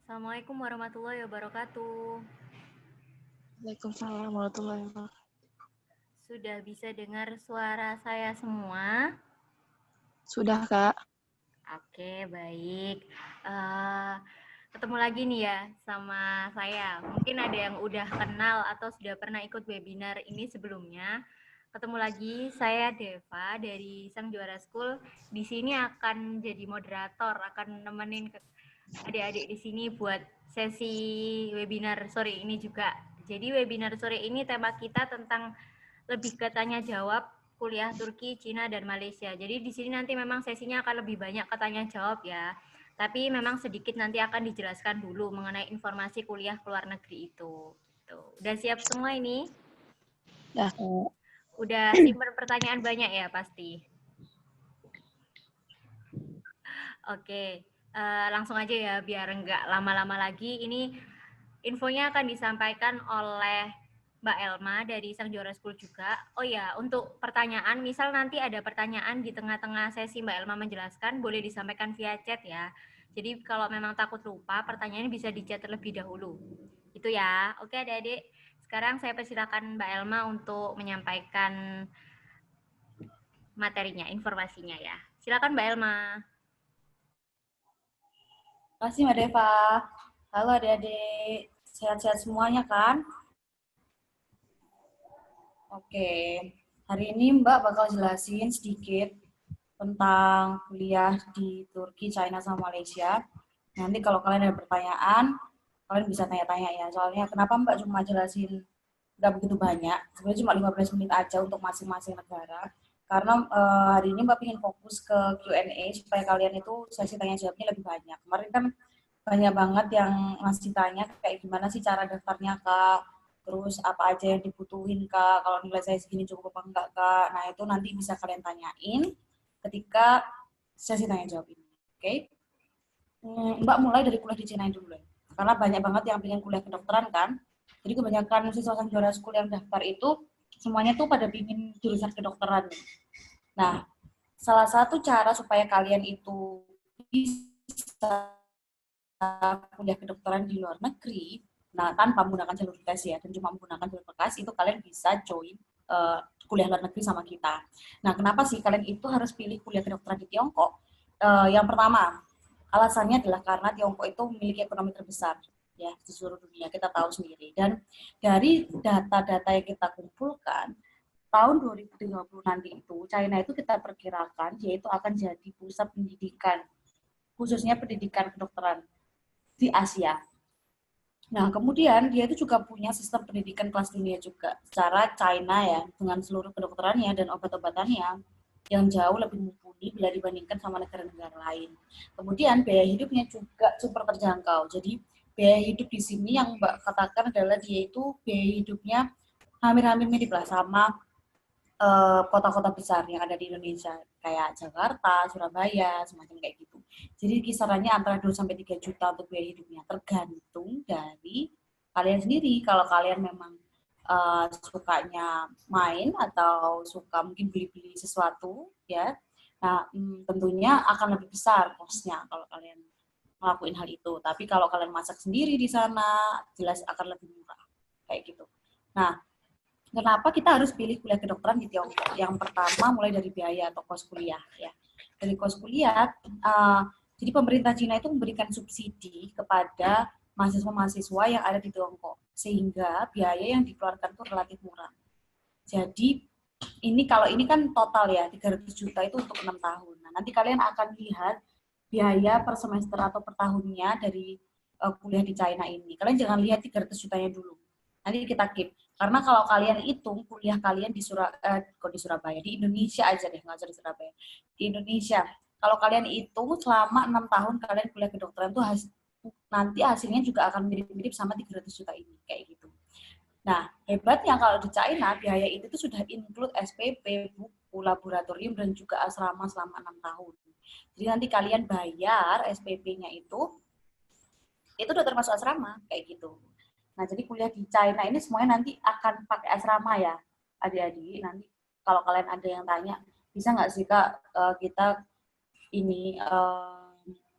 Assalamualaikum warahmatullahi wabarakatuh. Waalaikumsalam warahmatullahi wabarakatuh. Sudah bisa dengar suara saya semua? Sudah, Kak. Oke, baik. Ketemu lagi nih ya sama saya. Mungkin ada yang udah kenal atau sudah pernah ikut webinar ini sebelumnya. Ketemu lagi, saya Deva dari Sang Juara School. Di sini akan jadi moderator, akan nemenin adik-adik di sini buat sesi webinar sore ini juga. Jadi webinar sore ini tema kita tentang lebih ke tanya jawab kuliah Turki, Cina, dan Malaysia. Jadi di sini nanti memang sesinya akan lebih banyak ke tanya jawab ya. Tapi memang sedikit nanti akan dijelaskan dulu mengenai informasi kuliah ke luar negeri itu. Udah siap semua ini? Ya, Kak. Udah simpen pertanyaan banyak ya pasti. Oke, langsung aja ya biar nggak lama-lama lagi. Ini infonya akan disampaikan oleh Mbak Elma dari Sang Juara School juga. Oh ya, untuk pertanyaan, misal nanti ada pertanyaan di tengah-tengah sesi Mbak Elma menjelaskan, boleh disampaikan via chat ya. Jadi kalau memang takut lupa, pertanyaannya bisa di chat terlebih dahulu. Itu ya. Oke adik-adik, sekarang saya persilakan Mbak Elma untuk menyampaikan materinya, informasinya ya. Silakan Mbak Elma. Terima kasih Mbak Deva. Halo adik-adik, sehat-sehat semuanya kan? Oke, hari ini Mbak bakal jelasin sedikit tentang kuliah di Turki, China, sama Malaysia. Nanti kalau kalian ada pertanyaan, kalian bisa tanya-tanya ya. Soalnya kenapa Mbak cuma jelasin nggak begitu banyak, sebenarnya cuma 15 menit aja untuk masing-masing negara. Karena hari ini Mbak ingin fokus ke Q&A supaya kalian itu sesi tanya jawabnya lebih banyak. Kemarin kan banyak banget yang ngasih tanya kayak gimana sih cara daftarnya Kak, terus apa aja yang dibutuhin Kak, kalau nilai saya segini cukup apa enggak Kak. Nah itu nanti bisa kalian tanyain ketika sesi tanya jawab ini. Oke? Mbak mulai dari kuliah di China dulu ya. Karena banyak banget yang pengen kuliah kedokteran kan. Jadi kebanyakan siswa Sang Juara School yang daftar itu semuanya tuh pada pingin jurusan kedokteran. Nah, salah satu cara supaya kalian itu bisa kuliah kedokteran di luar negeri, nah tanpa menggunakan jalur tes ya, dan cuma menggunakan jalur bekas, itu kalian bisa join kuliah luar negeri sama kita. Nah, kenapa sih kalian itu harus pilih kuliah kedokteran di Tiongkok? Yang pertama, alasannya adalah karena Tiongkok itu memiliki ekonomi terbesar ya di seluruh dunia, kita tahu sendiri. Dan dari data-data yang kita kumpulkan, tahun 2030 nanti itu China itu kita perkirakan yaitu akan jadi pusat pendidikan, khususnya pendidikan kedokteran di Asia. Nah, kemudian dia itu juga punya sistem pendidikan kelas dunia juga. Secara China ya, dengan seluruh kedokterannya dan obat-obatannya yang jauh lebih mumpuni bila dibandingkan sama negara-negara lain. Kemudian biaya hidupnya juga super terjangkau. Jadi biaya hidup di sini yang Mbak katakan adalah dia itu biaya hidupnya hampir-hampir mirip lah sama kota-kota besar yang ada di Indonesia kayak Jakarta, Surabaya, semacam kayak gitu. Jadi kisarannya antara 2 sampai 3 juta untuk biaya hidupnya, tergantung dari kalian sendiri. Kalau kalian memang sukanya main atau suka mungkin beli-beli sesuatu ya. Nah, tentunya akan lebih besar kosnya kalau kalian ngelakuin hal itu. Tapi kalau kalian masak sendiri di sana, jelas akan lebih murah kayak gitu. Nah, kenapa kita harus pilih kuliah kedokteran di Tiongkok? Yang pertama mulai dari biaya atau kos kuliah ya. Dari kos kuliah, jadi pemerintah Cina itu memberikan subsidi kepada mahasiswa-mahasiswa yang ada di Tiongkok, sehingga biaya yang dikeluarkan itu relatif murah. Jadi kalau ini kan total ya 300 juta itu untuk 6 tahun. Nah, nanti kalian akan lihat biaya per semester atau per tahunnya dari kuliah di China ini. Kalian jangan lihat 300 jutanya dulu. Nanti kita keep. Karena kalau kalian hitung kuliah kalian di Surabaya, di Indonesia aja deh, nggak usah di Surabaya. Di Indonesia, kalau kalian hitung selama 6 tahun kalian kuliah kedokteran tuh nanti hasilnya juga akan mirip-mirip sama 300 juta ini, kayak gitu. Nah, hebatnya kalau di China, biaya itu tuh sudah include SPP, buku, laboratorium, dan juga asrama selama 6 tahun. Jadi nanti kalian bayar SPP-nya itu udah termasuk asrama, kayak gitu. Nah, jadi kuliah di China ini semuanya nanti akan pakai asrama ya, adik-adik. Nanti kalau kalian ada yang tanya, bisa nggak sih Kak kita ini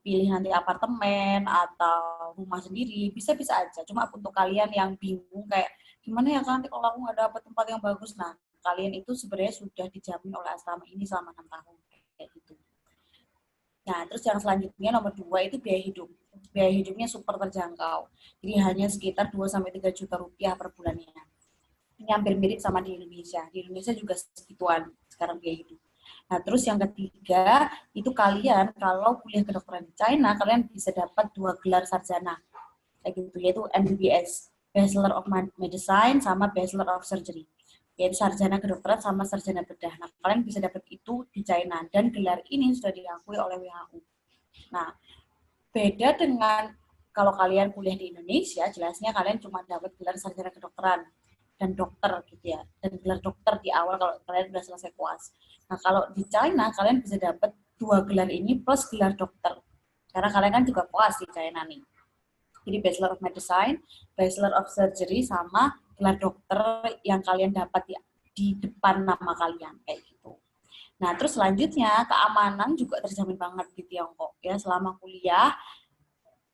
pilih nanti apartemen atau rumah sendiri, bisa-bisa aja. Cuma untuk kalian yang bingung kayak gimana ya kan nanti kalau aku nggak dapat tempat yang bagus, nah kalian itu sebenarnya sudah dijamin oleh asrama ini selama 6 tahun kayak gitu. Nah, terus yang selanjutnya nomor 2 itu biaya hidup. Biaya hidupnya super terjangkau. Jadi hanya sekitar 2-3 juta rupiah per bulannya. Ini hampir mirip sama di Indonesia. Di Indonesia juga segituan sekarang biaya hidup. Nah, terus yang ketiga, itu kalian kalau kuliah kedokteran di China, kalian bisa dapat 2 gelar sarjana. Kayak gitu, yaitu MBBS, Bachelor of Medicine sama Bachelor of Surgery. Yaitu sarjana kedokteran sama sarjana bedah. Nah, kalian bisa dapat itu di China. Dan gelar ini sudah diakui oleh WHO. Nah, beda dengan kalau kalian kuliah di Indonesia, jelasnya kalian cuma dapat gelar sarjana kedokteran dan dokter gitu ya. Dan gelar dokter di awal kalau kalian sudah selesai koas. Nah, kalau di China kalian bisa dapat 2 gelar ini plus gelar dokter. Karena kalian kan juga koas di China nih. Jadi Bachelor of Medicine, Bachelor of Surgery sama gelar dokter yang kalian dapat di depan nama kalian kayak gitu. Nah, terus selanjutnya keamanan juga terjamin banget di Tiongkok ya selama kuliah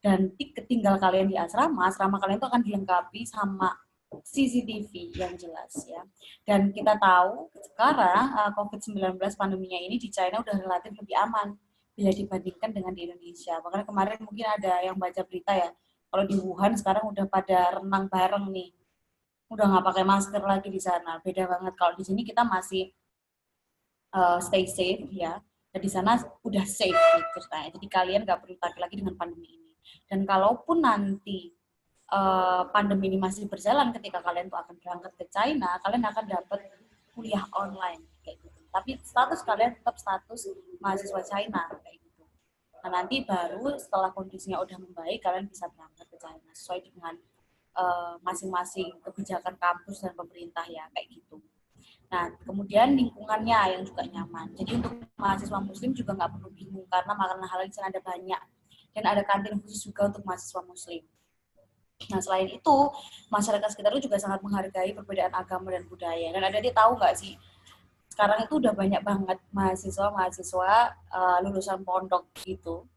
dan ketinggal kalian di asrama kalian itu akan dilengkapi sama CCTV yang jelas ya. Dan kita tahu sekarang COVID-19 pandeminya ini di China udah relatif lebih aman bila dibandingkan dengan di Indonesia. Makanya kemarin mungkin ada yang baca berita ya, kalau di Wuhan sekarang udah pada renang bareng nih. Udah nggak pakai masker lagi di sana. Beda banget kalau di sini kita masih stay safe ya. Dan di sana udah safe gitu. Nah, jadi kalian nggak perlu takut lagi dengan pandemi ini. Dan kalaupun nanti pandemi ini masih berjalan ketika kalian tuh akan berangkat ke China, kalian akan dapat kuliah online kayak gitu. Tapi status kalian tetap status mahasiswa China kayak gitu. Nah, nanti baru setelah kondisinya udah membaik, kalian bisa berangkat ke China sesuai dengan masing-masing kebijakan kampus dan pemerintah ya kayak gitu. Nah, kemudian lingkungannya yang juga nyaman. Jadi untuk mahasiswa muslim juga nggak perlu bingung karena makanan halal di sana ada banyak. Dan ada kantin khusus juga untuk mahasiswa muslim. Nah, selain itu, masyarakat sekitar itu juga sangat menghargai perbedaan agama dan budaya. Dan ada dia tahu nggak sih, sekarang itu udah banyak banget mahasiswa-mahasiswa lulusan pondok gitu,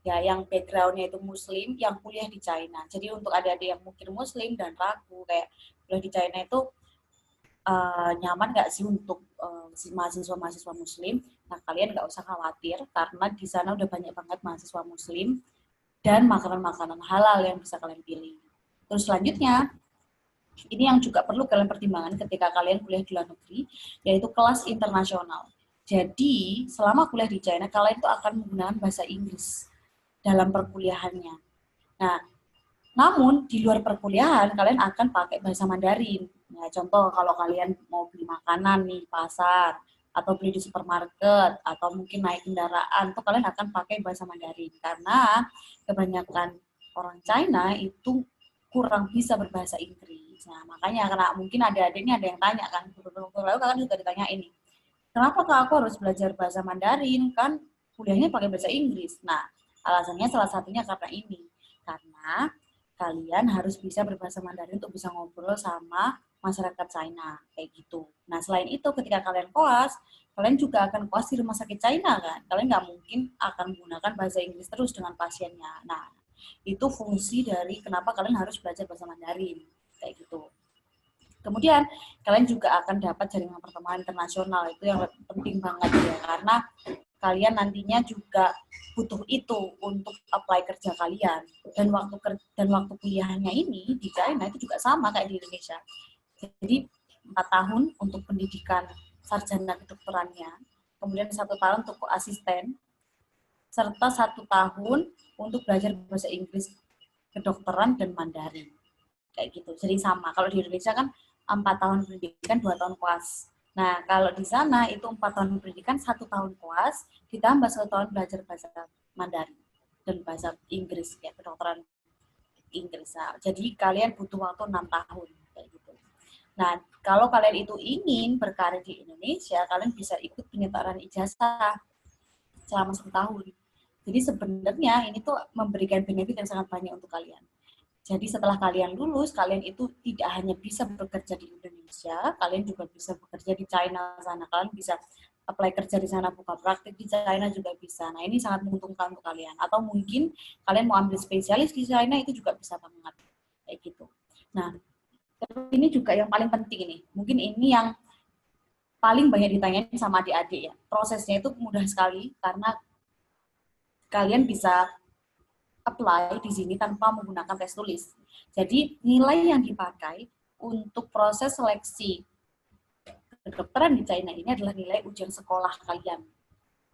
ya yang backgroundnya itu muslim, yang kuliah di China. Jadi untuk adik-adik yang mungkin muslim dan ragu kayak kuliah di China itu nyaman nggak sih untuk mahasiswa-mahasiswa muslim? Nah, kalian nggak usah khawatir karena di sana udah banyak banget mahasiswa muslim dan makanan-makanan halal yang bisa kalian pilih. Terus selanjutnya, ini yang juga perlu kalian pertimbangkan ketika kalian kuliah di luar negeri, yaitu kelas internasional. Jadi, selama kuliah di China, kalian itu akan menggunakan bahasa Inggris dalam perkuliahannya. Nah, namun di luar perkuliahan, kalian akan pakai bahasa Mandarin. Ya, contoh kalau kalian mau beli makanan nih, pasar, atau beli di supermarket, atau mungkin naik kendaraan, tuh kalian akan pakai bahasa Mandarin. Karena kebanyakan orang China itu kurang bisa berbahasa Inggris. Nah, makanya karena mungkin ada yang tanya kan, beberapa lalu kan juga ditanya ini, kenapa Kak aku harus belajar bahasa Mandarin? Kan kuliahnya pakai bahasa Inggris. Nah, alasannya salah satunya karena ini. Karena kalian harus bisa berbahasa Mandarin untuk bisa ngobrol sama masyarakat China, kayak gitu. Nah, selain itu ketika kalian koas, kalian juga akan koas di rumah sakit China kan? Kalian nggak mungkin akan menggunakan bahasa Inggris terus dengan pasiennya. Nah, itu fungsi dari kenapa kalian harus belajar bahasa Mandarin, kayak gitu. Kemudian kalian juga akan dapat jaringan pertemanan internasional, itu yang penting banget ya, karena kalian nantinya juga butuh itu untuk apply kerja kalian. Dan waktu kuliahnya ini di China itu juga sama kayak di Indonesia. Jadi 4 tahun untuk pendidikan sarjana kedokterannya, kemudian 1 tahun untuk asisten, serta 1 tahun untuk belajar bahasa Inggris kedokteran dan Mandarin. Kayak gitu. Jadi sama. Kalau di Indonesia kan 4 tahun pendidikan, 2 tahun koas. Nah, kalau di sana itu 4 tahun pendidikan, 1 tahun koas, ditambah 1 tahun belajar bahasa Mandarin dan bahasa Inggris, ya, kedokteran Inggris. Nah, jadi kalian butuh waktu 6 tahun. Kayak gitu. Nah, kalau kalian itu ingin berkarir di Indonesia, kalian bisa ikut penyetaraan ijazah selama 1 tahun. Jadi sebenarnya ini tuh memberikan benefit yang sangat banyak untuk kalian. Jadi setelah kalian lulus, kalian itu tidak hanya bisa bekerja di Indonesia, kalian juga bisa bekerja di China sana. Kalian bisa apply kerja di sana, buka praktik di China juga bisa. Nah, ini sangat menguntungkan untuk kalian. Atau mungkin kalian mau ambil spesialis di China, itu juga bisa banget. Kayak gitu. Nah, ini juga yang paling penting nih. Mungkin ini yang paling banyak ditanyain sama adik-adik ya. Prosesnya itu mudah sekali karena kalian bisa apply di sini tanpa menggunakan tes tulis. Jadi, nilai yang dipakai untuk proses seleksi kedokteran di China ini adalah nilai ujian sekolah kalian.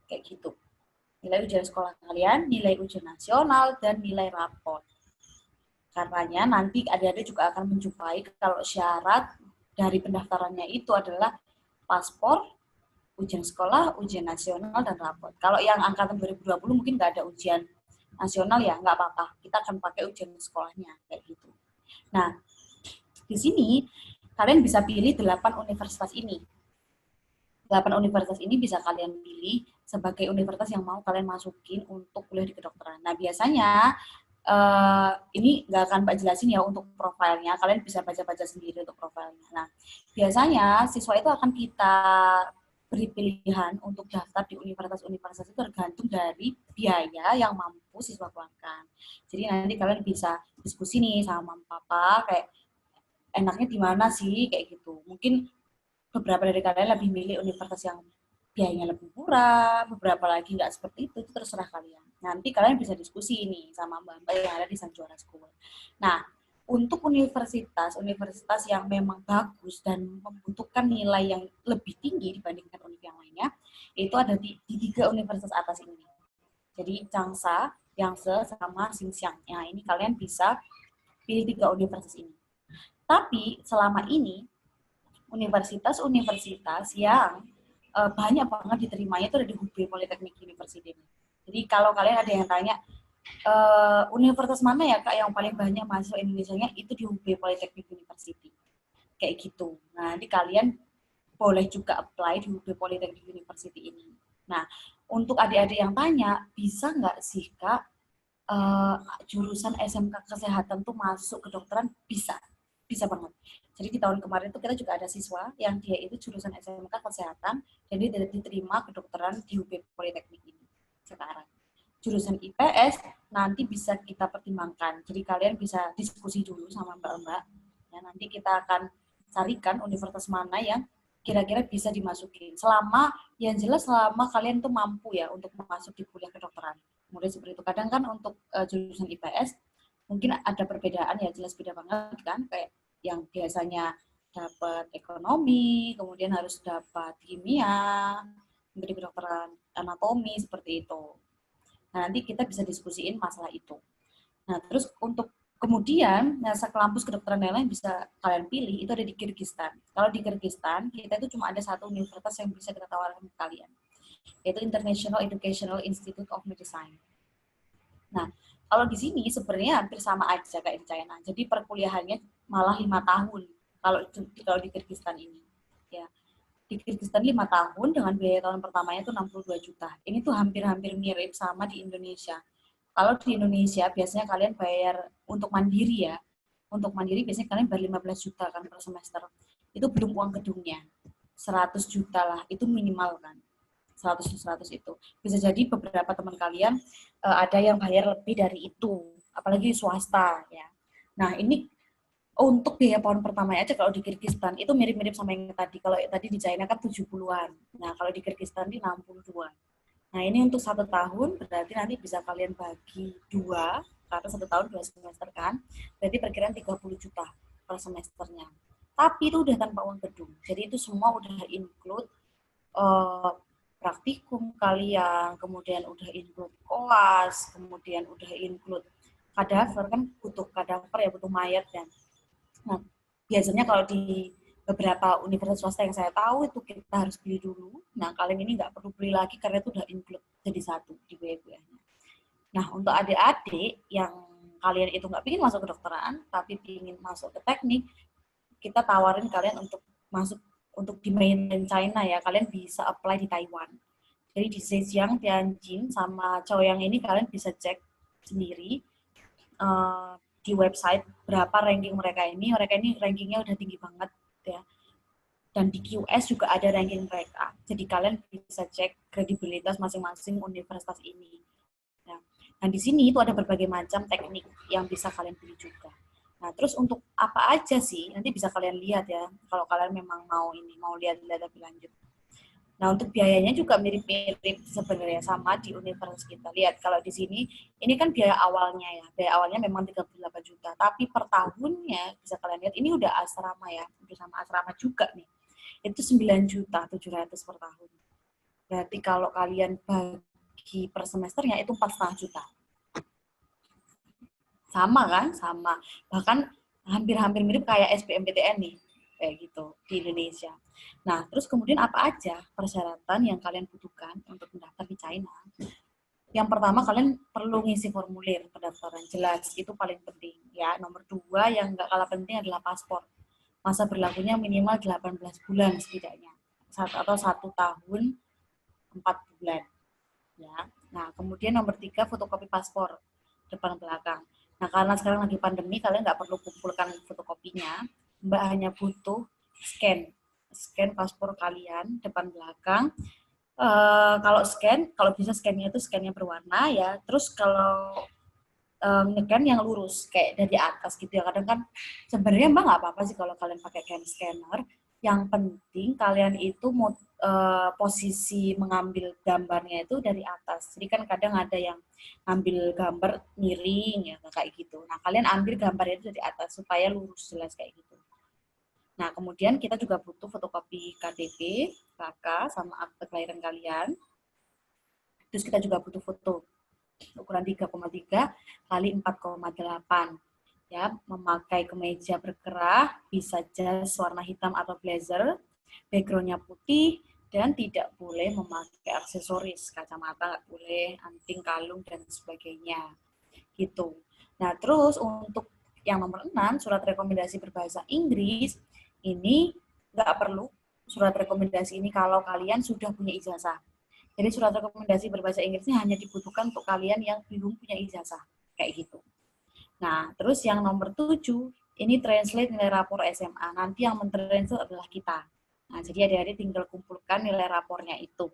Kayak gitu. Nilai ujian sekolah kalian, nilai ujian nasional, dan nilai raport. Karenanya nanti adik-adik juga akan menjumpai kalau syarat dari pendaftarannya itu adalah paspor, ujian sekolah, ujian nasional, dan raport. Kalau yang angkatan 2020 mungkin nggak ada ujian nasional ya, nggak apa-apa. Kita akan pakai ujian sekolahnya, kayak gitu. Nah, di sini kalian bisa pilih 8 universitas ini. 8 universitas ini bisa kalian pilih sebagai universitas yang mau kalian masukin untuk kuliah di kedokteran. Nah, biasanya ini nggak akan Mbak jelasin ya untuk profilnya, kalian bisa baca-baca sendiri untuk profilnya. Nah, biasanya siswa itu akan kita beri pilihan untuk daftar di universitas-universitas itu tergantung dari biaya yang mampu siswa keluarkan. Jadi nanti kalian bisa diskusi nih sama mama papa, kayak enaknya di mana sih, kayak gitu. Mungkin beberapa dari kalian lebih milih universitas yang biayanya lebih murah, beberapa lagi nggak seperti itu terserah kalian. Nanti kalian bisa diskusi ini sama mbak-mbak yang ada di Sang Juara School. Nah, untuk universitas yang memang bagus dan membutuhkan nilai yang lebih tinggi dibandingkan universitas yang lainnya, itu ada di 3 universitas atas ini. Jadi Changsha, Yangtze, sama Xinjiang. Nah, ini kalian bisa pilih 3 universitas ini. Tapi selama ini universitas-universitas yang banyak banget diterimanya itu ada di Hubei Polytechnic University. Jadi kalau kalian ada yang tanya universitas mana ya Kak yang paling banyak mahasiswa Indonesianya, itu di Hubei Polytechnic University. Kayak gitu. Nah, nanti kalian boleh juga apply di Hubei Polytechnic University ini. Nah, untuk adik-adik yang tanya, bisa nggak sih Kak jurusan SMK Kesehatan tuh masuk kedokteran? Bisa banget. Jadi di tahun kemarin tuh kita juga ada siswa yang dia itu jurusan SMK Kesehatan dan dia diterima kedokteran di UB Politeknik ini sekarang. Jurusan IPS nanti bisa kita pertimbangkan. Jadi kalian bisa diskusi dulu sama mbak-mbak. Ya, nanti kita akan carikan universitas mana yang kira-kira bisa dimasukin. Yang jelas selama kalian tuh mampu ya untuk masuk di kuliah kedokteran. Kemudian seperti itu. Kadang kan untuk jurusan IPS mungkin ada perbedaan ya, jelas beda banget kan, kayak yang biasanya dapat ekonomi, kemudian harus dapat kimia, di kedokteran anatomi, seperti itu. Nah, nanti kita bisa diskusiin masalah itu. Nah, terus untuk kemudian kampus kedokteran yang lain bisa kalian pilih, itu ada di Kyrgyzstan. Kalau di Kyrgyzstan, kita itu cuma ada 1 universitas yang bisa kita tawarkan ke kalian, yaitu International Educational Institute of Medicine. Nah, kalau di sini sebenarnya hampir sama aja kayak di China. Jadi perkuliahannya malah 5 tahun kalau di Kyrgyzstan ini. Ya. Di Kyrgyzstan 5 tahun dengan biaya tahun pertamanya itu 62 juta. Ini tuh hampir-hampir mirip sama di Indonesia. Kalau di Indonesia biasanya kalian bayar untuk mandiri ya. Untuk mandiri biasanya kalian bayar 15 juta kan per semester. Itu belum uang gedungnya. 100 juta lah, itu minimal kan. 100 itu. Bisa jadi beberapa teman kalian ada yang bayar lebih dari itu, apalagi swasta ya. Nah, ini untuk biaya tahun pertama aja kalau di Kyrgyzstan itu mirip-mirip sama yang tadi. Kalau tadi di China kan 70-an. Nah, kalau di Kyrgyzstan ini 62. Nah, ini untuk 1 tahun berarti nanti bisa kalian bagi 2, karena 1 tahun 2 semester kan. Berarti perkiraan 30 juta per semesternya. Tapi itu udah tanpa uang gedung. Jadi itu semua udah include praktikum kalian, kemudian udah include koas, kemudian udah include kadaver, kan butuh kadaver ya, butuh mayat dan nah, biasanya kalau di beberapa universitas swasta yang saya tahu itu kita harus beli dulu. Nah, kalian ini nggak perlu beli lagi karena itu udah include jadi satu di biaya-biayanya. Nah, untuk adik-adik yang kalian itu nggak ingin masuk kedokteran, tapi ingin masuk ke teknik, kita tawarin kalian untuk masuk untuk di mainland China ya, kalian bisa apply di Taiwan. Jadi di Zhejiang, Tianjin, sama Chaoyang ini kalian bisa cek sendiri di website berapa ranking mereka ini rankingnya udah tinggi banget ya. dan di QS juga ada ranking mereka. Jadi kalian bisa cek kredibilitas masing-masing universitas ini. Nah, dan di sini itu ada berbagai macam teknik yang bisa kalian pilih juga. Nah, terus untuk apa aja sih? Nanti bisa kalian lihat ya, kalau kalian memang mau lihat lebih lanjut. Nah, untuk biayanya juga mirip-mirip sebenarnya sama di universitas kita. Lihat, kalau di sini, ini kan biaya awalnya ya. Biaya awalnya memang 38 juta. Tapi per tahunnya, bisa kalian lihat, ini udah asrama ya. Udah sama asrama juga nih. Itu 9.700.000 per tahun. Berarti kalau kalian bagi per semesternya, itu 4,5 juta. Sama kan? Sama. Bahkan hampir-hampir mirip kayak SBMPTN nih. Kayak gitu di Indonesia. Nah, terus kemudian apa aja persyaratan yang kalian butuhkan untuk mendaftar di China? Yang pertama, kalian perlu ngisi formulir pendaftaran. Jelas, itu paling penting. Ya, nomor 2 yang nggak kalah penting adalah paspor. Masa berlakunya minimal 18 bulan setidaknya. Atau 1 tahun 4 bulan. Ya. Nah, kemudian nomor 3, fotokopi paspor depan belakang. Nah, karena sekarang lagi pandemi, kalian nggak perlu kumpulkan fotokopinya. Mbak hanya butuh scan paspor kalian depan belakang. Kalau bisa scannya itu scannya berwarna ya. Terus kalau nge-scan yang lurus kayak dari atas gitu ya. Kadang kan sebenarnya Mbak nggak apa-apa sih kalau kalian pakai scanner. Yang penting kalian itu posisi mengambil gambarnya itu dari atas. Jadi kan kadang ada yang ambil gambar miring ya kayak gitu. Nah, kalian ambil gambarnya itu dari atas supaya lurus jelas kayak gitu. Nah, kemudian kita juga butuh fotokopi KTP, KK, sama akte kelahiran kalian. Terus kita juga butuh foto ukuran 3,3 kali 4,8. Ya, memakai kemeja berkerah, bisa jas warna hitam atau blazer, background-nya putih, dan tidak boleh memakai aksesoris, kacamata nggak boleh, anting, kalung, dan sebagainya. Gitu. Nah, terus untuk yang nomor 6, surat rekomendasi berbahasa Inggris, ini nggak perlu surat rekomendasi ini kalau kalian sudah punya ijazah. Jadi surat rekomendasi berbahasa Inggris ini hanya dibutuhkan untuk kalian yang belum punya ijazah. Kayak gitu. Nah, terus yang nomor 7, ini translate nilai rapor SMA. Nanti yang mentranslate adalah kita. Nah, jadi adik-adik tinggal kumpulkan nilai rapornya itu.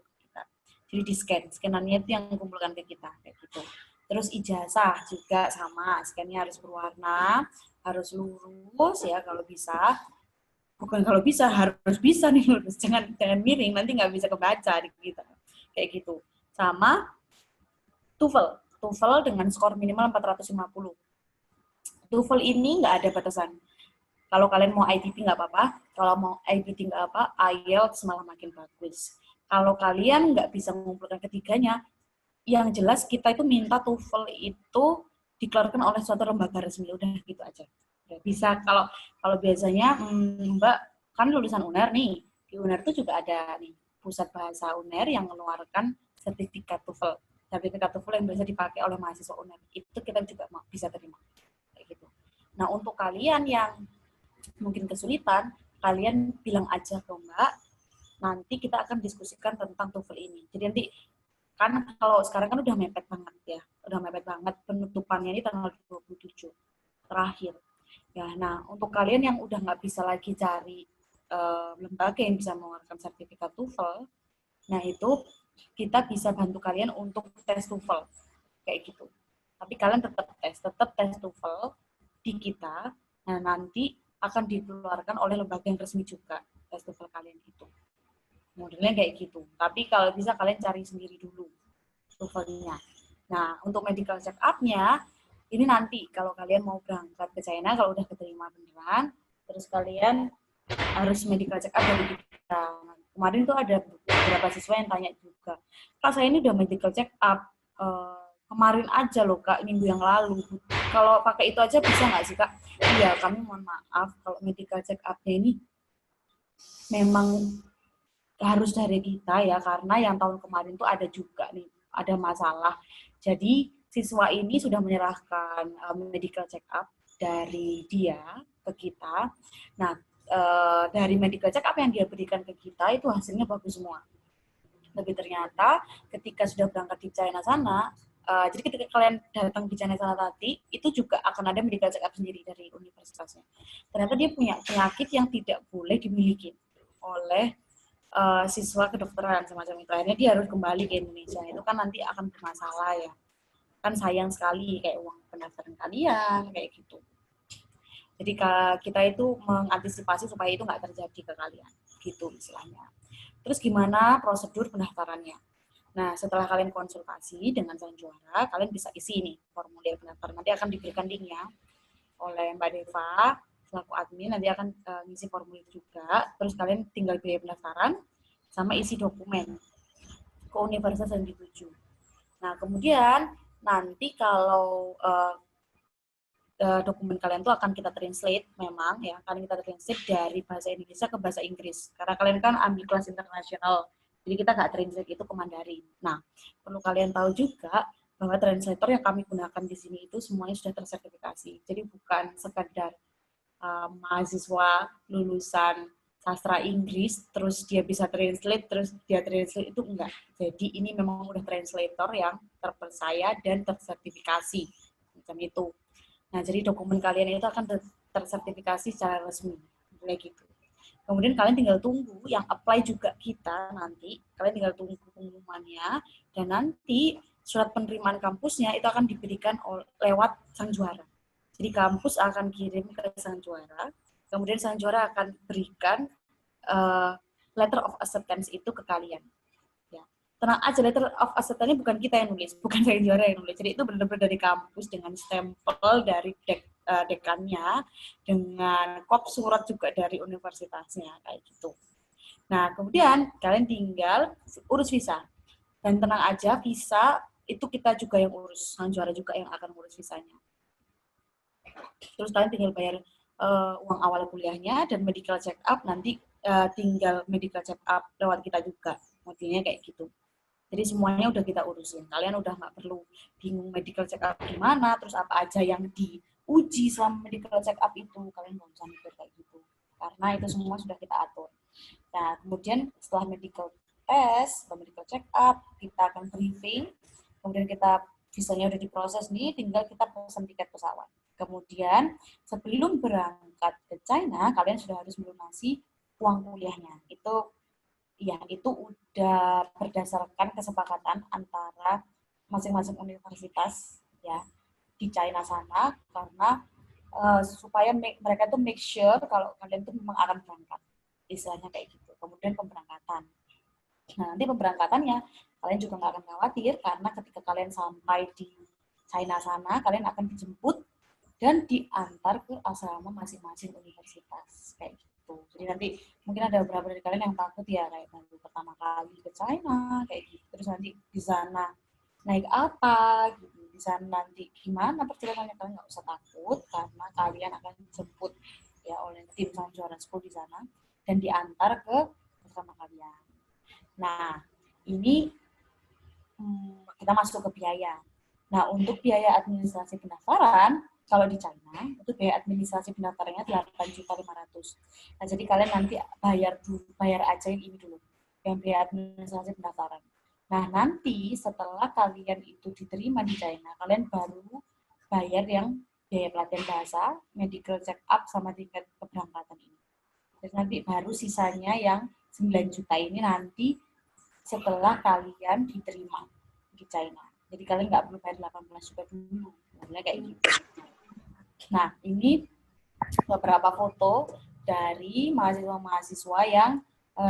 Jadi di-scan. Scanannya itu yang kumpulkan ke kita. Kayak gitu. Terus ijazah juga sama. Scan-nya harus berwarna, harus lurus ya kalau bisa. Bukan kalau bisa, harus bisa nih lurus. Jangan miring, nanti nggak bisa kebaca di kita. Kayak gitu. Sama TOEFL dengan skor minimal 450. TOEFL ini nggak ada batasan. Kalau kalian mau ITP nggak apa-apa, kalau mau IBT nggak apa, IELTS malah makin bagus. Kalau kalian nggak bisa mengumpulkan ketiganya, yang jelas kita itu minta TOEFL itu dikeluarkan oleh suatu lembaga resmi. Udah gitu aja. Bisa kalau biasanya Mbak kan lulusan UNER nih, di UNER itu juga ada nih pusat bahasa UNER yang mengeluarkan sertifikat TOEFL yang bisa dipakai oleh mahasiswa UNER, itu kita juga bisa terima kayak gitu. Nah, untuk kalian yang mungkin kesulitan, kalian bilang aja ke Mbak, nanti kita akan diskusikan tentang TOEFL ini. Jadi nanti kan kalau sekarang kan udah mepet banget penutupannya ini tanggal 27 terakhir. Ya, nah untuk kalian yang udah nggak bisa lagi cari lembaga yang bisa mengeluarkan sertifikat TOEFL, nah itu kita bisa bantu kalian untuk tes TOEFL kayak gitu. Tapi kalian tetap tes TOEFL di kita. Nah nanti akan dikeluarkan oleh lembaga yang resmi juga tes TOEFL kalian itu. Modelnya kayak gitu. Tapi kalau bisa kalian cari sendiri dulu TOEFL-nya. Nah untuk medical check up-nya ini nanti kalau kalian mau berangkat ke China, kalau udah keterima beneran, terus kalian harus medical check up dari kita. Kemarin tuh ada beberapa siswa yang tanya juga, Kak saya ini udah medical check up, kemarin aja loh Kak, minggu yang lalu. Kalau pakai itu aja bisa nggak sih Kak? Iya, kami mohon maaf, kalau medical check up-nya ini memang harus dari kita ya, karena yang tahun kemarin tuh ada juga nih, ada masalah. Jadi siswa ini sudah menyerahkan medical check up dari dia ke kita. Nah, dari medical check up yang dia berikan ke kita itu hasilnya bagus semua. Tapi ternyata ketika sudah berangkat di China sana, jadi ketika kalian datang di China sana tadi, itu juga akan ada medical check up sendiri dari universitasnya. Ternyata dia punya penyakit yang tidak boleh dimiliki. oleh siswa kedokteran semacam itu. Akhirnya dia harus kembali ke Indonesia. Itu kan nanti akan bermasalah ya. Kan sayang sekali kayak uang pendaftaran kalian kayak gitu. Jadi kita itu mengantisipasi supaya itu nggak terjadi ke kalian, gitu istilahnya. Terus gimana prosedur pendaftarannya? Nah, setelah kalian konsultasi dengan sang juara, kalian bisa isi nih formulir pendaftaran. Nanti akan diberikan linknya oleh Mbak Deva, selaku admin, nanti akan ngisi formulir juga. Terus kalian tinggal biaya pendaftaran, sama isi dokumen ke universitas yang dituju. Nah, kemudian nanti kalau dokumen kalian tuh akan kita translate memang ya, akan kita translate dari bahasa Indonesia ke bahasa Inggris. Karena kalian kan ambil kelas internasional, jadi kita nggak translate itu ke Mandarin. Nah, perlu kalian tahu juga bahwa translator yang kami gunakan di sini itu semuanya sudah tersertifikasi. Jadi bukan sekedar mahasiswa lulusan sastra Inggris, terus dia bisa translate, terus dia translate, itu enggak. Jadi ini memang udah translator yang terpercaya dan tersertifikasi. Macam itu. Nah, jadi dokumen kalian itu akan tersertifikasi secara resmi, kayak gitu. Kemudian kalian tinggal tunggu, yang apply juga kita nanti, kalian tinggal tunggu pengumumannya, dan nanti surat penerimaan kampusnya itu akan diberikan lewat sang juara. Jadi kampus akan kirim ke sang juara, kemudian sang juara akan berikan letter of acceptance itu ke kalian. Tenang aja, letter of acceptance-nya bukan kita yang nulis, bukan saya juara yang nulis. Jadi itu benar-benar dari kampus dengan stempel dari dekannya, dengan kop surat juga dari universitasnya, kayak gitu. Nah, kemudian kalian tinggal urus visa. Dan tenang aja, visa itu kita juga yang urus, sang juara juga yang akan urus visanya. Terus kalian tinggal bayar uang awal kuliahnya, dan medical check up nanti tinggal medical check up lewat kita juga. Modelnya kayak gitu. Jadi semuanya udah kita urusin. Kalian udah nggak perlu bingung medical check up gimana, terus apa aja yang diuji selama medical check up itu. Kalian nggak usah mikir kayak gitu. Karena itu semua sudah kita atur. Nah, kemudian setelah medical test, atau medical check up, kita akan briefing. Kemudian kita visanya udah diproses nih, tinggal kita pesan tiket pesawat. Kemudian sebelum berangkat ke China, kalian sudah harus melunasi uang kuliahnya. Itu udah berdasarkan kesepakatan antara masing-masing universitas ya di China sana, karena supaya mereka tuh make sure kalau kalian tuh memang akan berangkat, istilahnya kayak gitu. Kemudian pemberangkatan. Nah, nanti pemberangkatannya kalian juga nggak akan khawatir, karena ketika kalian sampai di China sana, kalian akan dijemput dan diantar ke asrama masing-masing universitas kayak gitu. Jadi nanti mungkin ada beberapa dari kalian yang takut ya, kayak nanti pertama kali ke China kayak gitu, terus nanti di sana naik apa gitu, di sana nanti gimana perjalanannya, kalian nggak usah takut, karena kalian akan dijemput ya oleh tim sang juara school di sana dan diantar ke asrama kalian. Nah, ini kita masuk ke biaya. Nah, untuk biaya administrasi pendaftaran, kalau di China, itu biaya administrasi pendaftarannya 8.500.000. Nah, jadi kalian nanti bayar aja yang ini dulu, yang biaya administrasi pendaftaran. Nah, nanti setelah kalian itu diterima di China, kalian baru bayar yang biaya pelatihan bahasa, medical check up, sama tiket keberangkatan ini. Terus nanti baru sisanya yang 9 juta ini nanti setelah kalian diterima di China. Jadi kalian nggak perlu bayar 18 juta dulu. Sebenarnya kayak gitu. Nah, ini beberapa foto dari mahasiswa-mahasiswa yang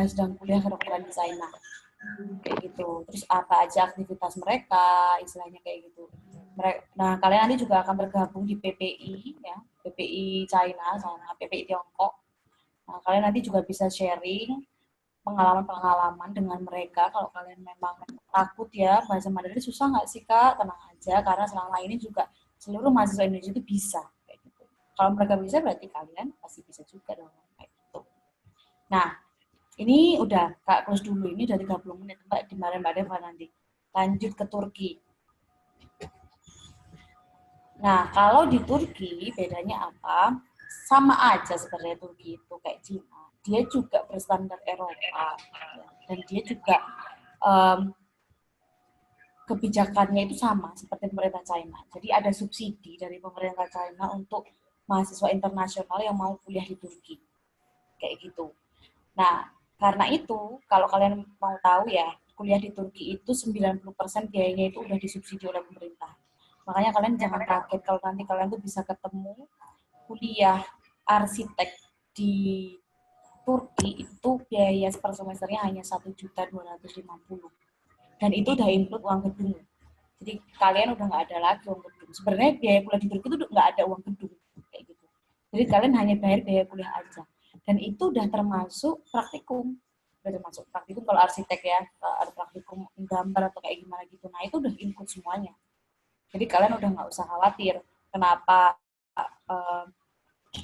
sedang kuliah kedokteran di China. Kayak gitu. Terus apa aja aktivitas mereka, istilahnya kayak gitu. Nah, kalian nanti juga akan bergabung di PPI, ya, PPI China sama PPI Tiongkok. Nah, kalian nanti juga bisa sharing pengalaman-pengalaman dengan mereka. Kalau kalian memang takut ya, bahasa Mandarin susah nggak sih Kak? Tenang aja, karena selama ini juga seluruh mahasiswa Indonesia itu bisa. Kayak gitu. Kalau mereka bisa, berarti kalian pasti bisa juga dong. Kayak gitu. Nah, ini udah Kak close dulu. Ini udah 30 menit Mbak, dimarahin Mbak Deva nanti. Lanjut ke Turki. Nah, kalau di Turki bedanya apa? Sama aja sebenarnya Turki itu kayak Cina. Dia juga berstandar Eropa dan dia juga kebijakannya itu sama seperti pemerintah China. Jadi ada subsidi dari pemerintah China untuk mahasiswa internasional yang mau kuliah di Turki. Kayak gitu. Nah, Karena itu, kalau kalian mau tahu ya, kuliah di Turki itu 90% biayanya itu udah disubsidi oleh pemerintah. Makanya kalian jangan kaget kalau nanti kalian tuh bisa ketemu kuliah arsitek di Turki itu biaya per semesternya hanya 1.250.000. Dan itu udah include uang gedung. Jadi kalian udah nggak ada lagi uang gedung. Sebenarnya biaya kuliah di Turki itu nggak ada uang gedung kayak gitu. Jadi kalian hanya bayar biaya kuliah aja. Dan itu udah termasuk praktikum. Udah termasuk praktikum kalau arsitek ya, ada praktikum gambar atau kayak gimana gitu. Nah itu udah include semuanya. Jadi kalian udah nggak usah khawatir kenapa uh,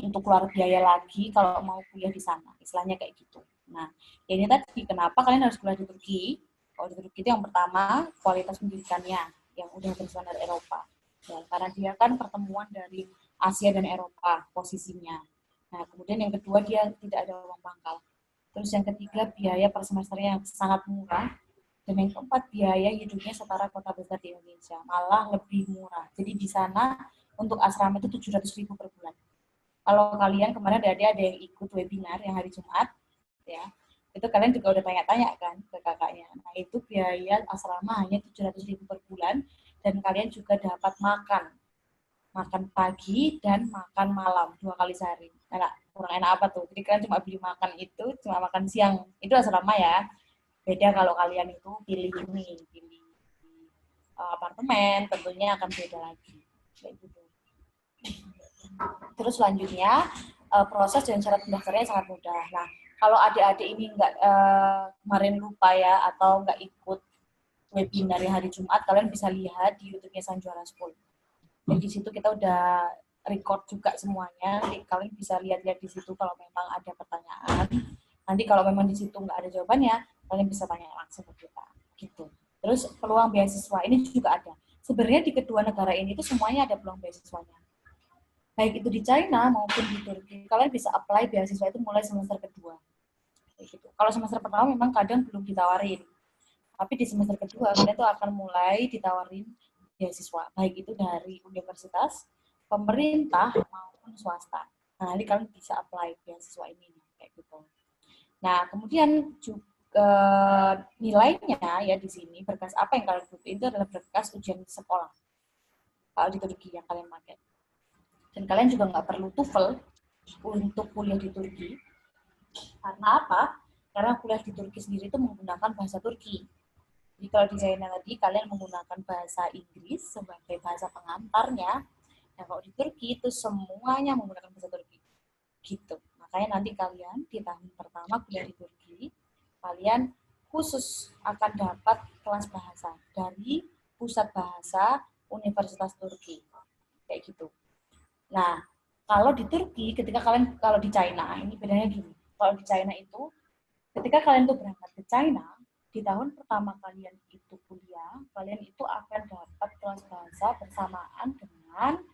untuk keluar biaya lagi kalau mau kuliah di sana. Istilahnya kayak gitu. Nah, ini tadi kenapa kalian harus kuliah di Turki? Kalau di Turki itu yang pertama kualitas pendidikannya yang udah berstandar Eropa. Ya, karena dia kan pertemuan dari Asia dan Eropa posisinya. Nah, kemudian yang kedua dia tidak ada uang pangkal. Terus yang ketiga biaya per semesternya yang sangat murah. Dan yang keempat biaya hidupnya setara kota besar di Indonesia, malah lebih murah. Jadi di sana untuk asrama itu 700.000 per bulan. Kalau kalian kemarin ada yang ikut webinar yang hari Jumat, ya, itu kalian juga udah tanya-tanya kan ke kakaknya. Nah itu biaya asrama hanya 700.000 per bulan dan kalian juga dapat makan pagi dan makan malam 2 kali sehari. Enak, kurang enak apa tuh? Jadi kalian cuma beli makan itu, cuma makan siang. Itu asrama ya. Beda kalau kalian itu pilih apartemen, tentunya akan beda lagi. Kayak gitu. Terus selanjutnya proses dan syarat pendaftarannya sangat mudah. Nah, kalau adik-adik ini nggak kemarin lupa ya atau nggak ikut webinar yang hari Jumat, kalian bisa lihat di YouTube-nya Sanjuara School. Jadi di situ kita udah record juga semuanya. Jadi kalian bisa lihat-lihat di situ kalau memang ada pertanyaan. Nanti kalau memang di situ nggak ada jawabannya, kalian bisa tanya langsung ke kita. Gitu. Terus peluang beasiswa ini juga ada. Sebenarnya di kedua negara ini itu semuanya ada peluang beasiswanya. Baik itu di China maupun di Turki, kalian bisa apply beasiswa itu mulai semester kedua. Gitu. Kalau semester pertama memang kadang belum ditawarin, tapi di semester kedua kalian tuh akan mulai ditawarin beasiswa, baik itu dari universitas, pemerintah maupun swasta. Nah, nanti kalian bisa apply beasiswa ini, kayak gitu. Nah, kemudian juga nilainya ya di sini berkas apa yang kalian butuh itu adalah berkas ujian sekolah. Kalau di Turki yang kalian pakai. Dan kalian juga nggak perlu TOEFL untuk kuliah di Turki. Karena apa? Karena kuliah di Turki sendiri itu menggunakan bahasa Turki. Jadi kalau di China tadi kalian menggunakan bahasa Inggris sebagai bahasa pengantarnya. Nah kalau di Turki itu semuanya menggunakan bahasa Turki. Gitu. Makanya nanti kalian di tahun pertama kuliah di Turki, kalian khusus akan dapat kelas bahasa dari Pusat Bahasa Universitas Turki. Kayak gitu. Nah, kalau di Turki, kalau di China, ini bedanya gini. Kalau di China itu, ketika kalian tuh berangkat ke China, di tahun pertama kalian itu kuliah, kalian itu akan dapat kelas bahasa bersamaan dengan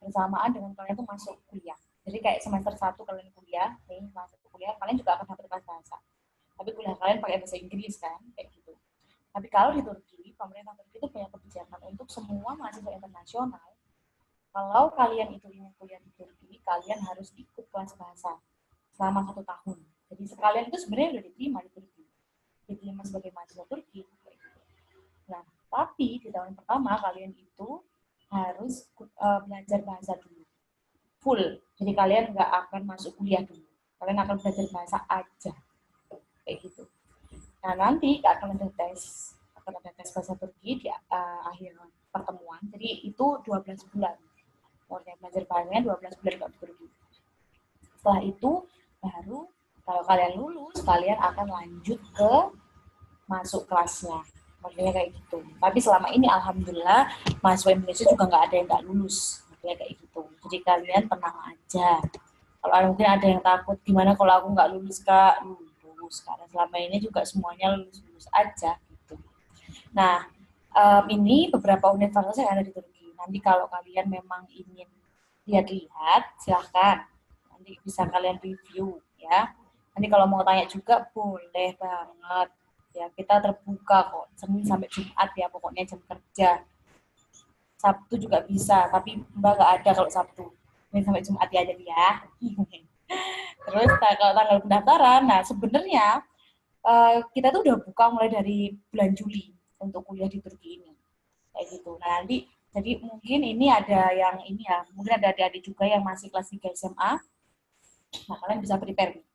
bersamaan dengan kalian tuh masuk kuliah. Jadi kayak semester 1 kalian kuliah, masuk kuliah, kalian juga akan dapat kelas bahasa. Tapi kuliah kalian pakai bahasa Inggris kan, kayak gitu. Tapi kalau di Turki, pemerintah Turki itu punya kebijakan untuk semua mahasiswa internasional. Kalau kalian itu ingin kuliah di Turki, kalian harus ikut kelas bahasa selama 1 tahun. Jadi sekalian itu sebenarnya udah diterima di Turki. Diterima sebagai mahasiswa Turki. Nah, tapi di tahun pertama kalian itu harus belajar bahasa dulu. Full. Jadi kalian nggak akan masuk kuliah dulu. Kalian akan belajar bahasa aja. Kayak gitu. Nah, nanti akan ada tes bahasa Turki di akhir pertemuan. Jadi itu 12 bulan. Kemudian belajar bahasanya 12 bulan kalau di Turki. Setelah itu baru kalau kalian lulus, kalian akan lanjut ke masuk kelasnya. Maksudnya kayak gitu. Tapi selama ini alhamdulillah mahasiswa Indonesia juga nggak ada yang nggak lulus. Maksudnya kayak gitu. Jadi kalian tenang aja. Kalau mungkin ada yang takut, gimana kalau aku nggak lulus Kak? Lulus. Karena selama ini juga semuanya lulus-lulus aja. Gitu. Nah, ini beberapa universitas yang ada di Turki. Nanti kalau kalian memang ingin lihat-lihat, silahkan. Nanti bisa kalian review ya. Nanti kalau mau tanya juga boleh banget. Ya, kita terbuka kok. Senin sampai Jumat ya, pokoknya jam kerja. Sabtu juga bisa, tapi Mbak nggak ada kalau Sabtu. Senin sampai Jumat ya jadi ya. Terus kalau tanggal pendaftaran, nah sebenarnya kita tuh udah buka mulai dari bulan Juli untuk kuliah di Turki ini. Kayak gitu. Nah, nanti jadi mungkin ini ada yang ini ya, mungkin ada adik-adik juga yang masih kelas 3 SMA. Nah, kalian bisa prepare nih.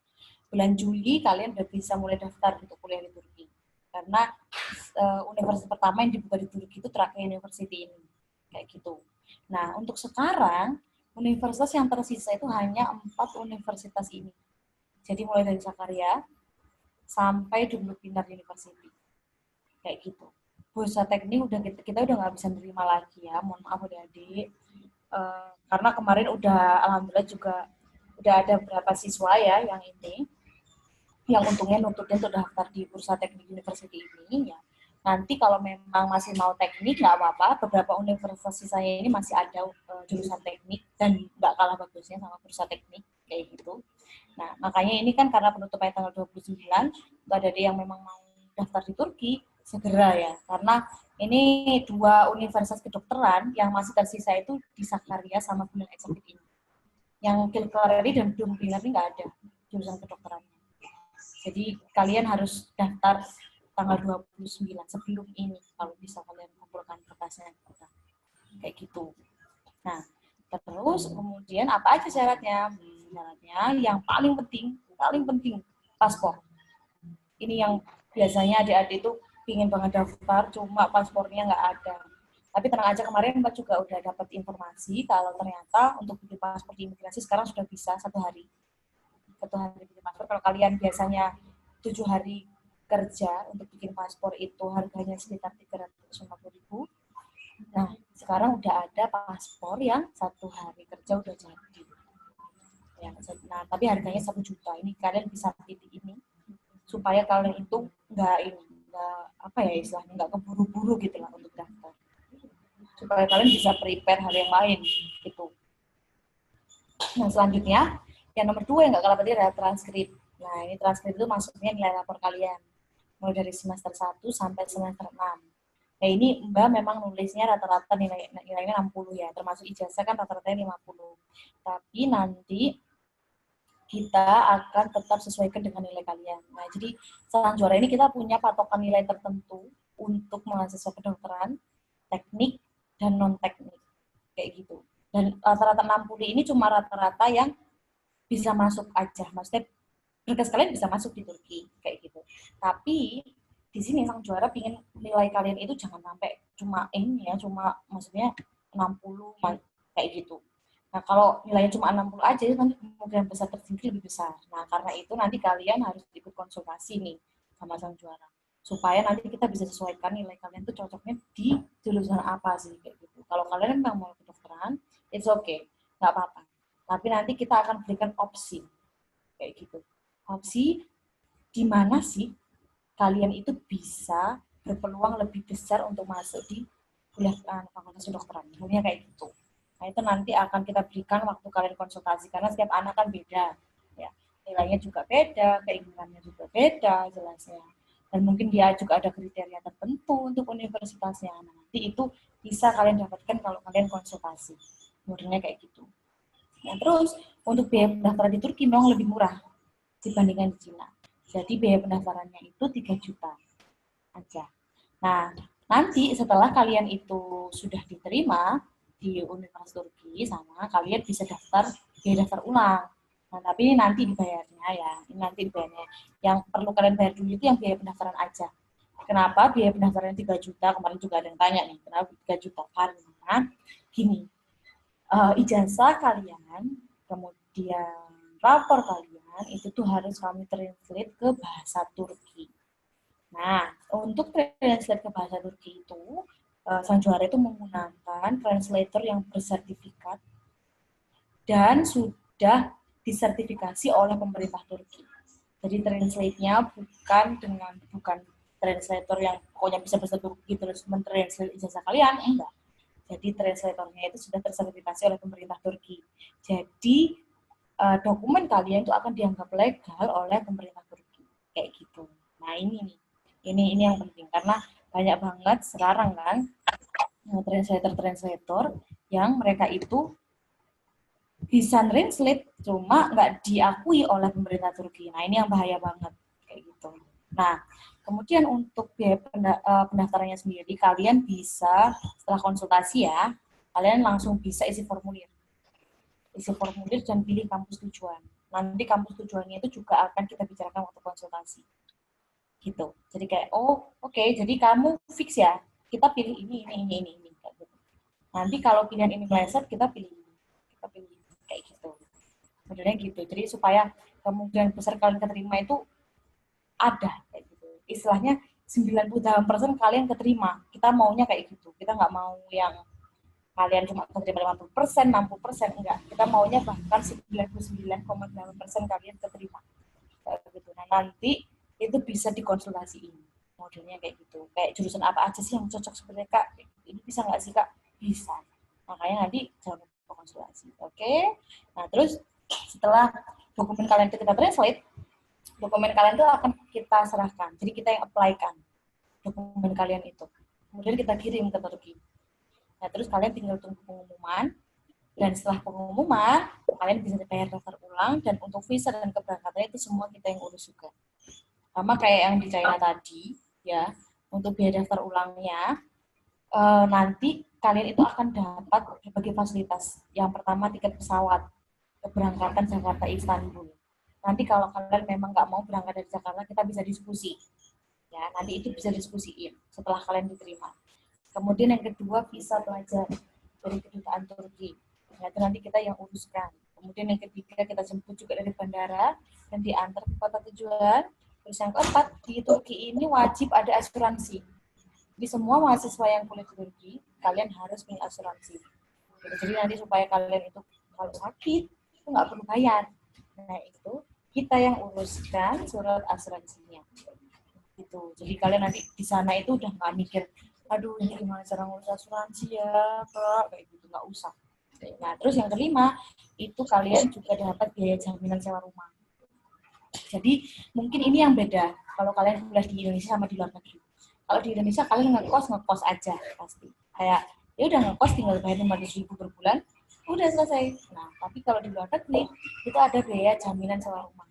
Bulan Juli kalian udah bisa mulai daftar untuk kuliah di Turki. Karena universitas pertama yang dibuka di Turki itu Trakya University ini. Kayak gitu. Nah, untuk sekarang universitas yang tersisa itu hanya 4 universitas ini. Jadi mulai dari Sakarya sampai Dumluk Pinar University. Kayak gitu. Bursa teknik udah kita udah nggak bisa nerima lagi ya, mohon maaf adik-adik. Karena kemarin udah alhamdulillah juga udah ada beberapa siswa ya yang untungnya nututin untuk daftar di Bursa Teknik University ini ya. Nanti kalau memang masih mau teknik nggak apa-apa, beberapa universitas sisanya ini masih ada jurusan teknik dan nggak kalah bagusnya sama Bursa Teknik kayak gitu. Nah, makanya ini kan karena penutupannya tanggal 29, nggak ada yang memang mau daftar di Turki, segera ya. Karena ini 2 universitas kedokteran yang masih tersisa itu di Sakarya sama Bina Eksekutif ini. Yang Kilkareri dan Dumpinar ini nggak ada jurusan kedokterannya. Jadi kalian harus daftar tanggal 29 sebelum ini kalau bisa kalian kumpulkan kertasnya kayak gitu. Nah, terus kemudian apa aja syaratnya? Syaratnya yang paling penting paspor. Ini yang biasanya adik-adik itu pingin banget daftar, cuma paspornya nggak ada. Tapi tenang aja, kemarin Mbak juga udah dapat informasi kalau ternyata untuk bikin paspor di imigrasi sekarang sudah bisa 1 hari. 1 hari bikin paspor. Kalau kalian biasanya 7 hari kerja untuk bikin paspor itu harganya sekitar 350.000. Nah, sekarang udah ada paspor yang 1 hari kerja udah jadi. Ya, nah, tapi harganya 1 juta. Ini kalian bisa pilih ini supaya kalian itu nggak apa ya istilahnya nggak keburu-buru gitu lah untuk daftar. Supaya kalian bisa prepare hal yang lain gitu. Nah, selanjutnya yang nomor 2 yang nggak kalah penting adalah transkrip. Nah, ini transkrip itu maksudnya nilai rapor kalian mulai dari semester 1 sampai semester 6. Nah, ini Mbak memang nulisnya rata-rata nilainya 60 ya, termasuk ijazah kan rata-ratanya 50. Tapi nanti kita akan tetap sesuaikan dengan nilai kalian. Nah, jadi Sang Juara ini kita punya patokan nilai tertentu untuk mahasiswa kedokteran, teknik, dan non-teknik. Kayak gitu. Dan rata-rata 60 ini cuma rata-rata yang bisa masuk aja. Maksudnya berkas kalian bisa masuk di Turki. Kayak gitu. Tapi di sini Sang Juara pingin nilai kalian itu jangan sampai cuma ini ya, cuma maksudnya 60 kayak gitu. Nah, kalau nilainya cuma 60 aja, itu nanti kemungkinan besar tersingkir lebih besar. Nah, karena itu nanti kalian harus ikut konsultasi nih sama Sang Juara. Supaya nanti kita bisa sesuaikan nilai kalian tuh cocoknya di jurusan apa sih, kayak gitu. Kalau kalian memang mau kedokteran, it's okay, nggak apa-apa. Tapi nanti kita akan berikan opsi, kayak gitu. Opsi di mana sih kalian itu bisa berpeluang lebih besar untuk masuk di kuliah fakultas kedokteran. Misalnya kayak gitu. Nah, itu nanti akan kita berikan waktu kalian konsultasi, karena setiap anak kan beda. Ya. Nilainya juga beda, keinginannya juga beda jelasnya. Dan mungkin dia juga ada kriteria tertentu untuk universitasnya. Nah, nanti itu bisa kalian dapatkan kalau kalian konsultasi. Modelnya kayak gitu. Nah, terus untuk biaya pendaftaran di Turki memang lebih murah dibandingkan di Cina. Jadi biaya pendaftarannya itu 3 juta aja. Nah, nanti setelah kalian itu sudah diterima di Universitas Turki sama, kalian bisa biaya daftar ulang. Nah, tapi ini nanti dibayarnya ya. Ini nanti dibayarnya. Yang perlu kalian bayar dulu itu yang biaya pendaftaran aja. Kenapa biaya pendaftarannya 3 juta? Kemarin juga ada yang tanya nih, kenapa 3 juta? Karena gini, ijazah kalian, kemudian rapor kalian, itu tuh harus kami translate ke bahasa Turki. Nah, untuk translate ke bahasa Turki itu, Sang Juara itu menggunakan translator yang bersertifikat dan sudah disertifikasi oleh pemerintah Turki. Jadi translate-nya bukan translator yang pokoknya bisa bahasa Turki terus mentranslate ijazah kalian, enggak. Jadi translatornya itu sudah tersertifikasi oleh pemerintah Turki. Jadi dokumen kalian itu akan dianggap legal oleh pemerintah Turki. Kayak gitu. Nah, ini yang penting karena banyak banget sekarang kan translator yang mereka itu bisa translate, cuma nggak diakui oleh pemerintah Turki. Nah, ini yang bahaya banget, kayak gitu. Nah, kemudian untuk biaya pendaftarannya sendiri, kalian bisa setelah konsultasi ya, kalian langsung bisa isi formulir dan pilih kampus tujuan. Nanti kampus tujuannya itu juga akan kita bicarakan waktu konsultasi. Gitu. Jadi kayak, oh oke, jadi kamu fix ya, kita pilih ini. Kayak gitu. Nanti kalau pilihan ini meleset, kita pilih ini. Kayak gitu. Modelnya gitu. Jadi supaya kemungkinan besar kalian keterima itu ada. Kayak gitu. Istilahnya 98% kalian keterima. Kita maunya kayak gitu. Kita nggak mau yang kalian cuma keterima 50%, 60%, enggak. Kita maunya bahkan 99,8% kalian keterima. Kayak gitu. Nah, nanti itu bisa dikonsultasiin. Modelnya kayak gitu. Kayak jurusan apa aja sih yang cocok sebenarnya, Kak? Ini bisa nggak sih, Kak? Bisa. Makanya nanti jangan lupa konsultasi. Oke? Nah, terus setelah dokumen kalian itu kita translate, dokumen kalian itu akan kita serahkan. Jadi kita yang apply-kan dokumen kalian itu. Kemudian kita kirim ke Turki. Nah, terus kalian tinggal tunggu pengumuman, dan setelah pengumuman, kalian bisa bayar daftar ulang, dan untuk visa dan keberangkatannya itu semua kita yang urus juga. Sama kayak yang di China tadi, ya, untuk biaya daftar ulangnya, nanti kalian itu akan dapat berbagai fasilitas. Yang pertama, tiket pesawat, keberangkatan Jakarta Istanbul. Nanti kalau kalian memang nggak mau berangkat dari Jakarta, kita bisa diskusi. Ya, nanti itu bisa diskusiin setelah kalian diterima. Kemudian yang kedua, visa pelajar dari kedutaan Turki. Nah, itu nanti kita yang uruskan. Kemudian yang ketiga, kita jemput juga dari bandara dan diantar ke kota tujuan. Terus yang keempat, di Turki ini wajib ada asuransi. Jadi semua mahasiswa yang kuliah di Turki, kalian harus punya asuransi. Jadi nanti supaya kalian itu kalau sakit, itu nggak perlu bayar. Nah, itu kita yang uruskan surat asuransinya. Gitu. Jadi kalian nanti di sana itu udah nggak mikir, aduh ini gimana cara ngurus asuransi ya, Kak, kayak gitu, nggak usah. Nah, terus yang kelima, itu kalian juga dapat biaya jaminan sewa rumah. Jadi mungkin ini yang beda kalau kalian kuliah di Indonesia sama di luar negeri. Kalau di Indonesia kalian ngekos aja pasti. Kayak ya udah ngekos tinggal bayar 500.000 per bulan, udah selesai. Nah, tapi kalau di luar negeri itu ada biaya jaminan sewa rumah.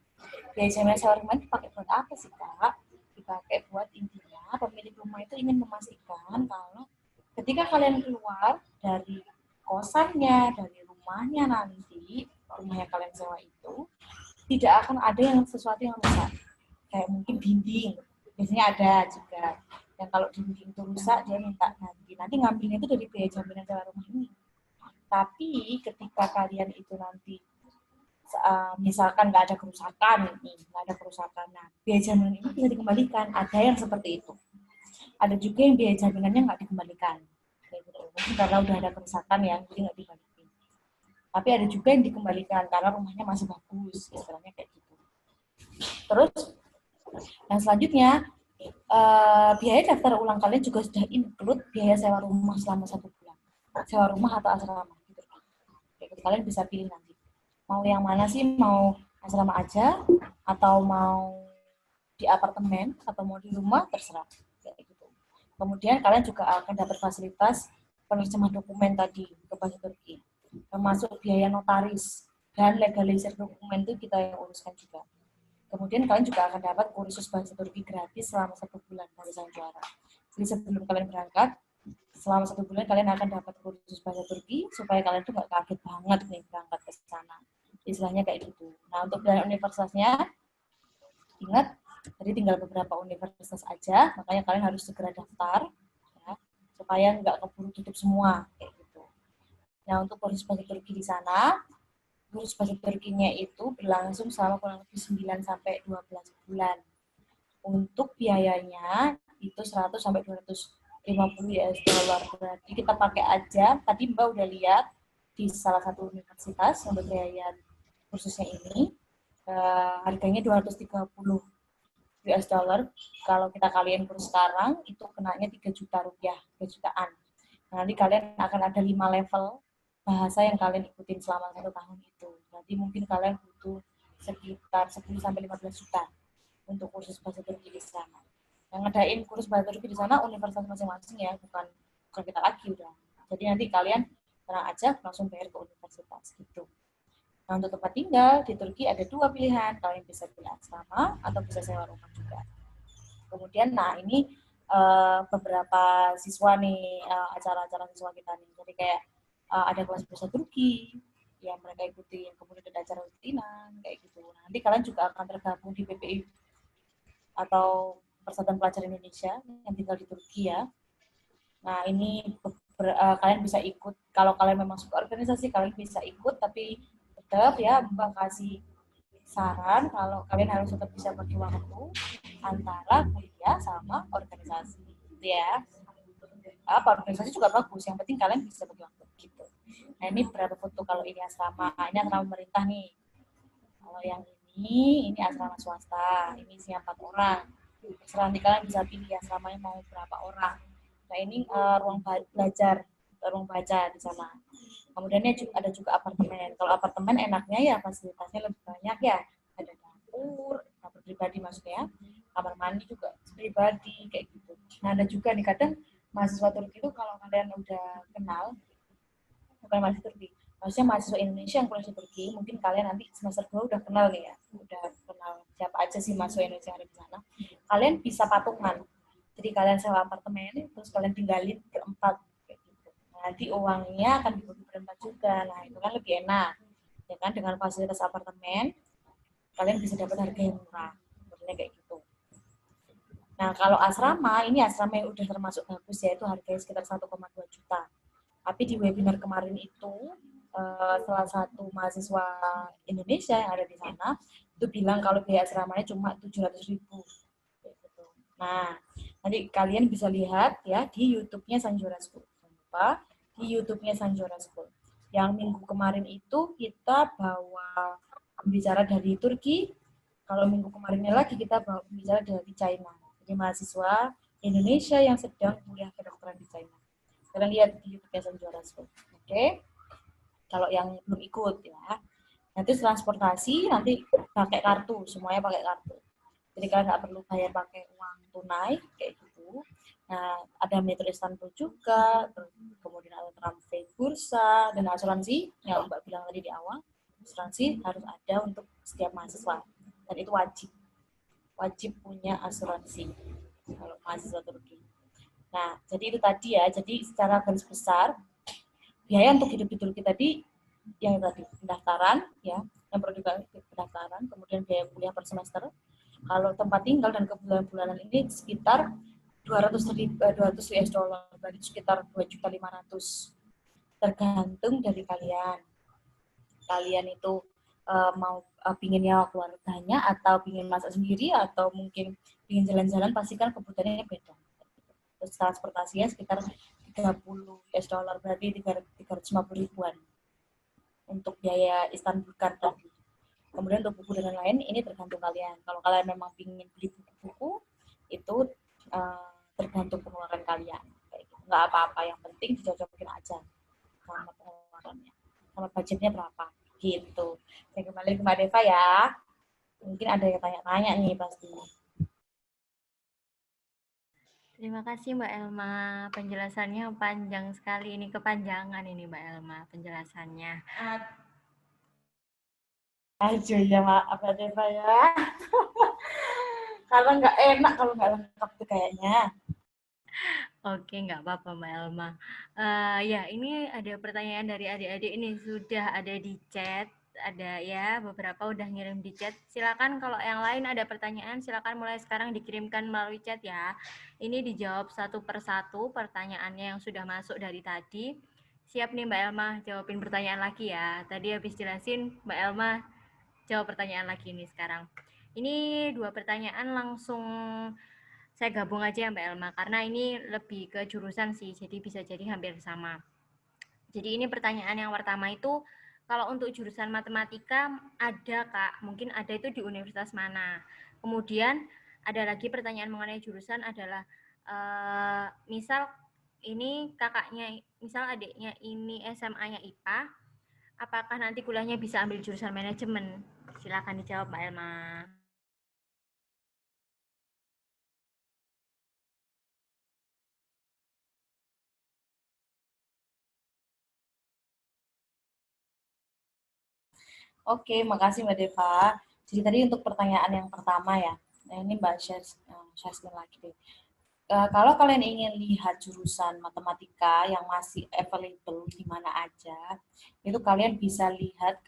Biaya jaminan sewa rumah itu pakai buat apa sih, Kak? Dipakai buat intinya pemilik rumah itu ingin memastikan kalau ketika kalian keluar dari kosannya, dari rumahnya nanti, rumah yang kalian sewa itu, tidak akan ada yang sesuatu yang rusak. Kayak mungkin dinding, biasanya ada juga. Dan kalau dinding itu rusak, dia minta ganti. Nanti ngambilnya itu dari biaya jaminan sewa rumah ini. Tapi ketika kalian itu nanti misalkan nggak ada kerusakan, nah biaya jaminan ini bisa dikembalikan. Ada yang seperti itu. Ada juga yang biaya jaminannya nggak dikembalikan. Mungkin karena udah ada kerusakan ya, jadi nggak dikembalikan. Tapi ada juga yang dikembalikan karena rumahnya masih bagus, istilahnya kayak gitu. Terus, yang selanjutnya, biaya daftar ulang kalian juga sudah include biaya sewa rumah selama 1 bulan. Sewa rumah atau asrama. Gitu. Kalian bisa pilih nanti. Mau yang mana sih? Mau asrama aja? Atau mau di apartemen? Atau mau di rumah? Terserah. Kayak gitu. Kemudian kalian juga akan dapat fasilitas penerjemah dokumen tadi ke bahasa Turki. Termasuk biaya notaris dan legalisir dokumen itu kita yang uruskan juga. Kemudian kalian juga akan dapat kursus bahasa Turki gratis selama 1 bulan dari Sang Juara. Jadi sebelum kalian berangkat, selama 1 bulan kalian akan dapat kursus bahasa Turki supaya kalian tuh nggak kaget banget nih berangkat ke sana. Istilahnya kayak gitu. Nah, untuk pilihan universitasnya, ingat, jadi tinggal beberapa universitas aja, makanya kalian harus segera daftar, ya, supaya nggak keburu tutup semua, kayak gitu. Nah, untuk kursus bahasa Turki di sana, kursus bahasa Turkinya itu berlangsung selama kurang lebih 9 sampai 12 bulan. Untuk biayanya itu 100 sampai 250 US dollar. Berarti kita pakai aja, tadi Mbak udah lihat di salah satu universitas yang berbiaya kursusnya ini, harganya 230 US dollar. Kalau kita kalian kursus sekarang, itu kenanya 3 juta rupiah, 3 jutaan. Nanti kalian akan ada 5 level bahasa yang kalian ikutin selama 1 tahun itu. Berarti mungkin kalian butuh sekitar 10 sampai 15 juta untuk kursus bahasa Turki di sana. Yang ngadain kursus bahasa Turki di sana universitas masing-masing ya, bukan kita lagi udah. Jadi nanti kalian tenang aja langsung bayar ke universitas gitu. Nah, untuk tempat tinggal di Turki ada dua pilihan, kalian bisa pilih asrama atau bisa sewa rumah juga. Kemudian, nah ini beberapa siswa nih, acara-acara siswa kita nih. Jadi kayak ada kelas bahasa Turki yang mereka ikutin, kemudian ada acara rutinan kayak gitu. Nah, nanti kalian juga akan tergabung di PPI atau Persatuan Pelajar Indonesia yang tinggal di Turki ya. Nah, ini kalian bisa ikut, kalau kalian memang suka organisasi, kalian bisa ikut, tapi tetap ya Mbak kasih saran kalau kalian harus tetap bisa bagi waktu antara kuliah sama organisasi gitu ya. Apa organisasi juga bagus, yang penting kalian bisa bagi waktu gitu. Nah, ini berapa foto kalau ini asrama, ini asrama pemerintah nih. Kalau yang ini asrama swasta, ini isinya 4 orang. Terserah nanti kalian bisa pilih asramanya mau berapa orang. Nah, ini ruang belajar, ruang baca di sana. Kemudian ada juga apartemen. Kalau apartemen enaknya ya fasilitasnya lebih banyak ya. Ada dapur pribadi maksudnya, kamar mandi juga pribadi kayak gitu. Nah, ada juga nih kadang mahasiswa Turki itu kalau kalian udah kenal, bukan mahasiswa Turki, maksudnya mahasiswa Indonesia yang kuliah di Turki, mungkin kalian nanti semester 2 udah kenal nih ya, udah kenal siapa aja sih mahasiswa Indonesia yang ada di sana. Kalian bisa patungan. Jadi kalian sewa apartemen, terus kalian tinggalin berempat kayak gitu. Nanti uangnya akan dibagi berempat juga. Nah, itu kan lebih enak. Ya kan, dengan fasilitas apartemen, kalian bisa dapat harga yang murah. Sebenarnya kayak gitu. Nah, kalau asrama, ini asrama yang udah termasuk bagus ya, itu harganya sekitar 1,2 juta. Tapi di webinar kemarin itu, salah satu mahasiswa Indonesia yang ada di sana, itu bilang kalau biaya asramanya cuma 700.000. Nah, nanti kalian bisa lihat ya di YouTube-nya Sanjora School. Jangan lupa, di YouTube-nya Sanjora School. Yang minggu kemarin itu kita bawa pembicara dari Turki, kalau minggu kemarinnya lagi kita bawa pembicara dari China. Jadi mahasiswa Indonesia yang sedang kuliah kedokteran di China. Kalian lihat di YouTube-nya Sanjora School. Oke? Kalau yang belum ikut ya. Nanti transportasi nanti pakai kartu, semuanya pakai kartu. Jadi kalian nggak perlu bayar pakai uang tunai kayak gitu. Nah, ada metro Istanbul juga, kemudian ada tramway bursa dan asuransi yang Mbak bilang tadi di awal. Asuransi harus ada untuk setiap mahasiswa dan itu wajib punya asuransi kalau mahasiswa Turki. Nah, jadi itu tadi ya. Jadi secara garis besar biaya untuk hidup di Turki tadi yang tadi pendaftaran ya, yang perlu pendaftaran, kemudian biaya kuliah per semester. Kalau tempat tinggal dan kebutuhan bulanan ini sekitar 200 US dollar, berarti sekitar 2.500.000 tergantung dari kalian. Kalian itu mau pinginnya keluarganya atau pingin masak sendiri atau mungkin pingin jalan-jalan, pastikan kebutuhannya beda. Terus transportasinya sekitar 30 US dollar, berarti 350 ribuan untuk biaya Istanbul Card tadi. Kemudian untuk buku dan lain-lain ini tergantung kalian. Kalau kalian memang ingin beli buku-buku itu tergantung pengeluaran kalian. Nggak apa-apa, yang penting dicocokin aja sama pengeluarannya, sama budgetnya berapa gitu. Saya kembali ke Mbak Deva ya. Mungkin ada yang tanya-tanya nih pasti. Terima kasih Mbak Elma, penjelasannya panjang sekali, ini kepanjangan ini Mbak Elma penjelasannya. Aduh ya maaf Mbak Deva ya. Karena nggak enak kalau nggak lengkap tuh kayaknya. Oke, nggak apa-apa Mbak Elma. Ya, ini ada pertanyaan dari adik-adik ini sudah ada di chat, ada ya beberapa udah ngirim di chat. Silakan kalau yang lain ada pertanyaan, silakan mulai sekarang dikirimkan melalui chat ya. Ini dijawab satu persatu pertanyaannya yang sudah masuk dari tadi. Siap nih Mbak Elma jawabin pertanyaan lagi ya. Tadi habis jelasin Mbak Elma jawab pertanyaan lagi nih sekarang. Ini 2 pertanyaan langsung saya gabung aja ya Mbak Elma, karena ini lebih ke jurusan sih, jadi bisa jadi hampir sama. Jadi ini pertanyaan yang pertama itu, kalau untuk jurusan matematika ada Kak, mungkin ada itu di universitas mana. Kemudian ada lagi pertanyaan mengenai jurusan adalah, misal ini kakaknya, misal adiknya ini SMA-nya IPA, apakah nanti kuliahnya bisa ambil jurusan manajemen? Silakan dijawab Mbak Elma. Oke, makasih Mbak Deva. Jadi tadi untuk pertanyaan yang pertama ya, nah ini Mbak share lagi deh. Kalau kalian ingin lihat jurusan matematika yang masih available di mana aja, itu kalian bisa lihat,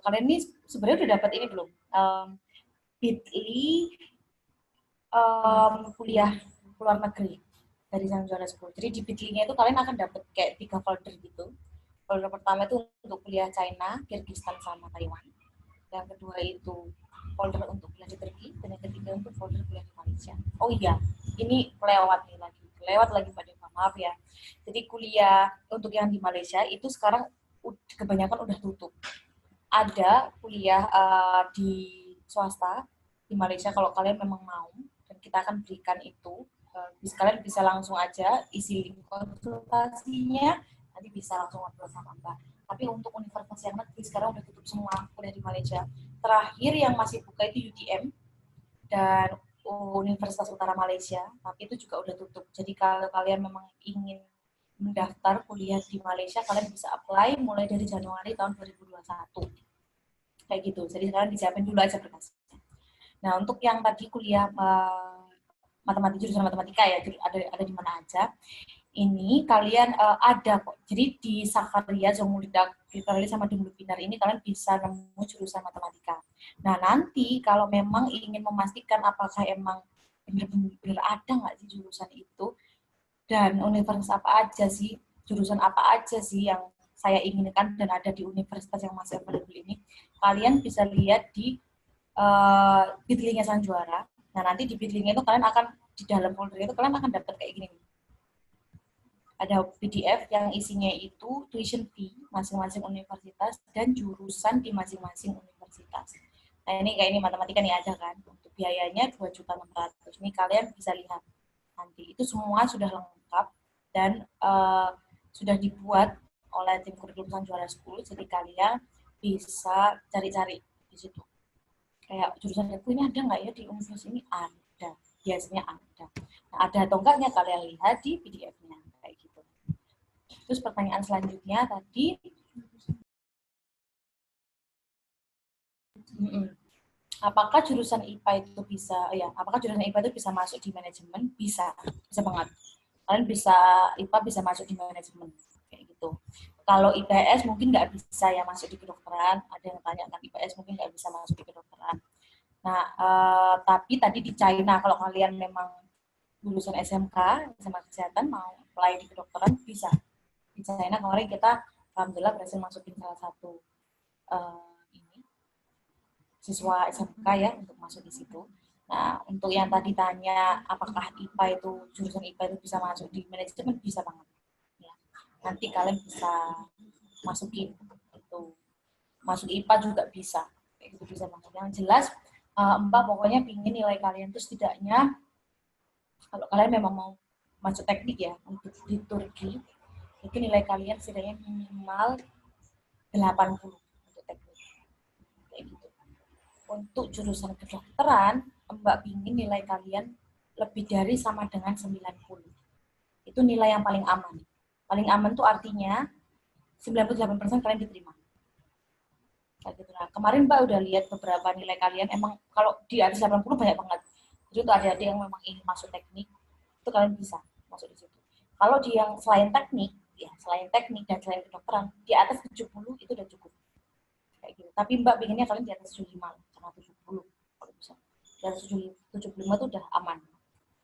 kalian ini sebenarnya udah dapat ini belum? Bitly kuliah luar negeri dari Sanjaya School. Jadi di Bitly-nya itu kalian akan dapat kayak 3 folder gitu. Folder pertama itu untuk kuliah China, Kyrgyzstan, sama Taiwan. Yang kedua itu folder untuk kuliah di Turki, dan yang ketiga untuk folder kuliah di Malaysia. Oh iya, ini lewat lagi Mbak Deva, maaf ya. Jadi kuliah untuk yang di Malaysia itu sekarang kebanyakan udah tutup. Ada kuliah di swasta di Malaysia kalau kalian memang mau, dan kita akan berikan itu. Kalian bisa langsung aja isi link konsultasinya, nanti bisa langsung ngobrol sama Mbak. Tapi untuk universitas yang negeri sekarang udah tutup semua kuliah di Malaysia. Terakhir yang masih buka itu UTM dan Universitas Utara Malaysia, tapi itu juga udah tutup. Jadi kalau kalian memang ingin mendaftar kuliah di Malaysia, kalian bisa apply mulai dari Januari tahun 2021. Kayak gitu. Jadi kalian disiapin dulu aja berkasnya. Nah, untuk yang tadi kuliah jurusan matematika ya, ada di mana aja. Ini kalian ada kok. Jadi di Sakarya, Zongulida, literally sama Dumlu Binar ini kalian bisa nemu jurusan matematika. Nah, nanti kalau memang ingin memastikan apakah emang benar-benar ada nggak sih jurusan itu, dan universitas apa aja sih, jurusan apa aja sih yang saya inginkan dan ada di universitas yang masih available ini, kalian bisa lihat di Bitly-nya Sanjuara. Nah, nanti di Bitly-nya itu kalian akan, di dalam folder itu kalian akan dapat kayak gini. Ada PDF yang isinya itu tuition fee masing-masing universitas dan jurusan di masing-masing universitas. Nah, ini kayak ini matematika nih aja kan. Untuk biayanya 2.600.000. Ini kalian bisa lihat nanti. Itu semua sudah lengkap dan sudah dibuat oleh tim kurikulum Sanjuara School. Jadi kalian bisa cari-cari di situ. Kayak jurusan itu ini ada nggak ya di universitas ini? Ada, biasanya ada. Nah, ada atau enggaknya kalian lihat di PDF-nya kayak gitu. Terus pertanyaan selanjutnya tadi, apakah jurusan IPA itu bisa, ya, apakah jurusan IPA itu bisa masuk di manajemen? Bisa banget. Kalian bisa IPA bisa masuk di manajemen kayak gitu. Kalau IPS mungkin nggak bisa ya masuk di kedokteran. Ada yang tanya kan IPS mungkin nggak bisa masuk di kedokteran. Nah, tapi tadi di China, kalau kalian memang lulusan SMK, SMA Kesehatan, mau apply di kedokteran, bisa. Di China kemarin kita, alhamdulillah berhasil masukin salah satu siswa SMK ya, untuk masuk di situ. Nah, untuk yang tadi tanya, apakah IPA itu, jurusan IPA itu bisa masuk di manajemen, bisa banget. Ya. Nanti kalian bisa masukin, itu. Masuk IPA juga bisa. Itu bisa banget. Yang jelas, Mbak pokoknya pingin nilai kalian itu setidaknya, kalau kalian memang mau masuk teknik ya, untuk di Turki, itu nilai kalian setidaknya minimal 80 untuk teknik. Kayak gitu. Untuk jurusan kedokteran, Mbak pingin nilai kalian lebih dari sama dengan 90. Itu nilai yang paling aman. Paling aman itu artinya 98% kalian diterima. Gitu. Nah, kemarin Mbak udah lihat beberapa nilai kalian, emang kalau di atas 80 banyak banget. Jadi untuk adik-adik yang memang ingin masuk teknik, itu kalian bisa masuk di situ. Kalau di yang selain teknik, ya selain teknik dan selain kedokteran, di atas 70 itu udah cukup. Kayak gitu. Tapi Mbak pengennya kalian di atas 75, sama 70 kalau bisa. Di atas 75 itu udah aman.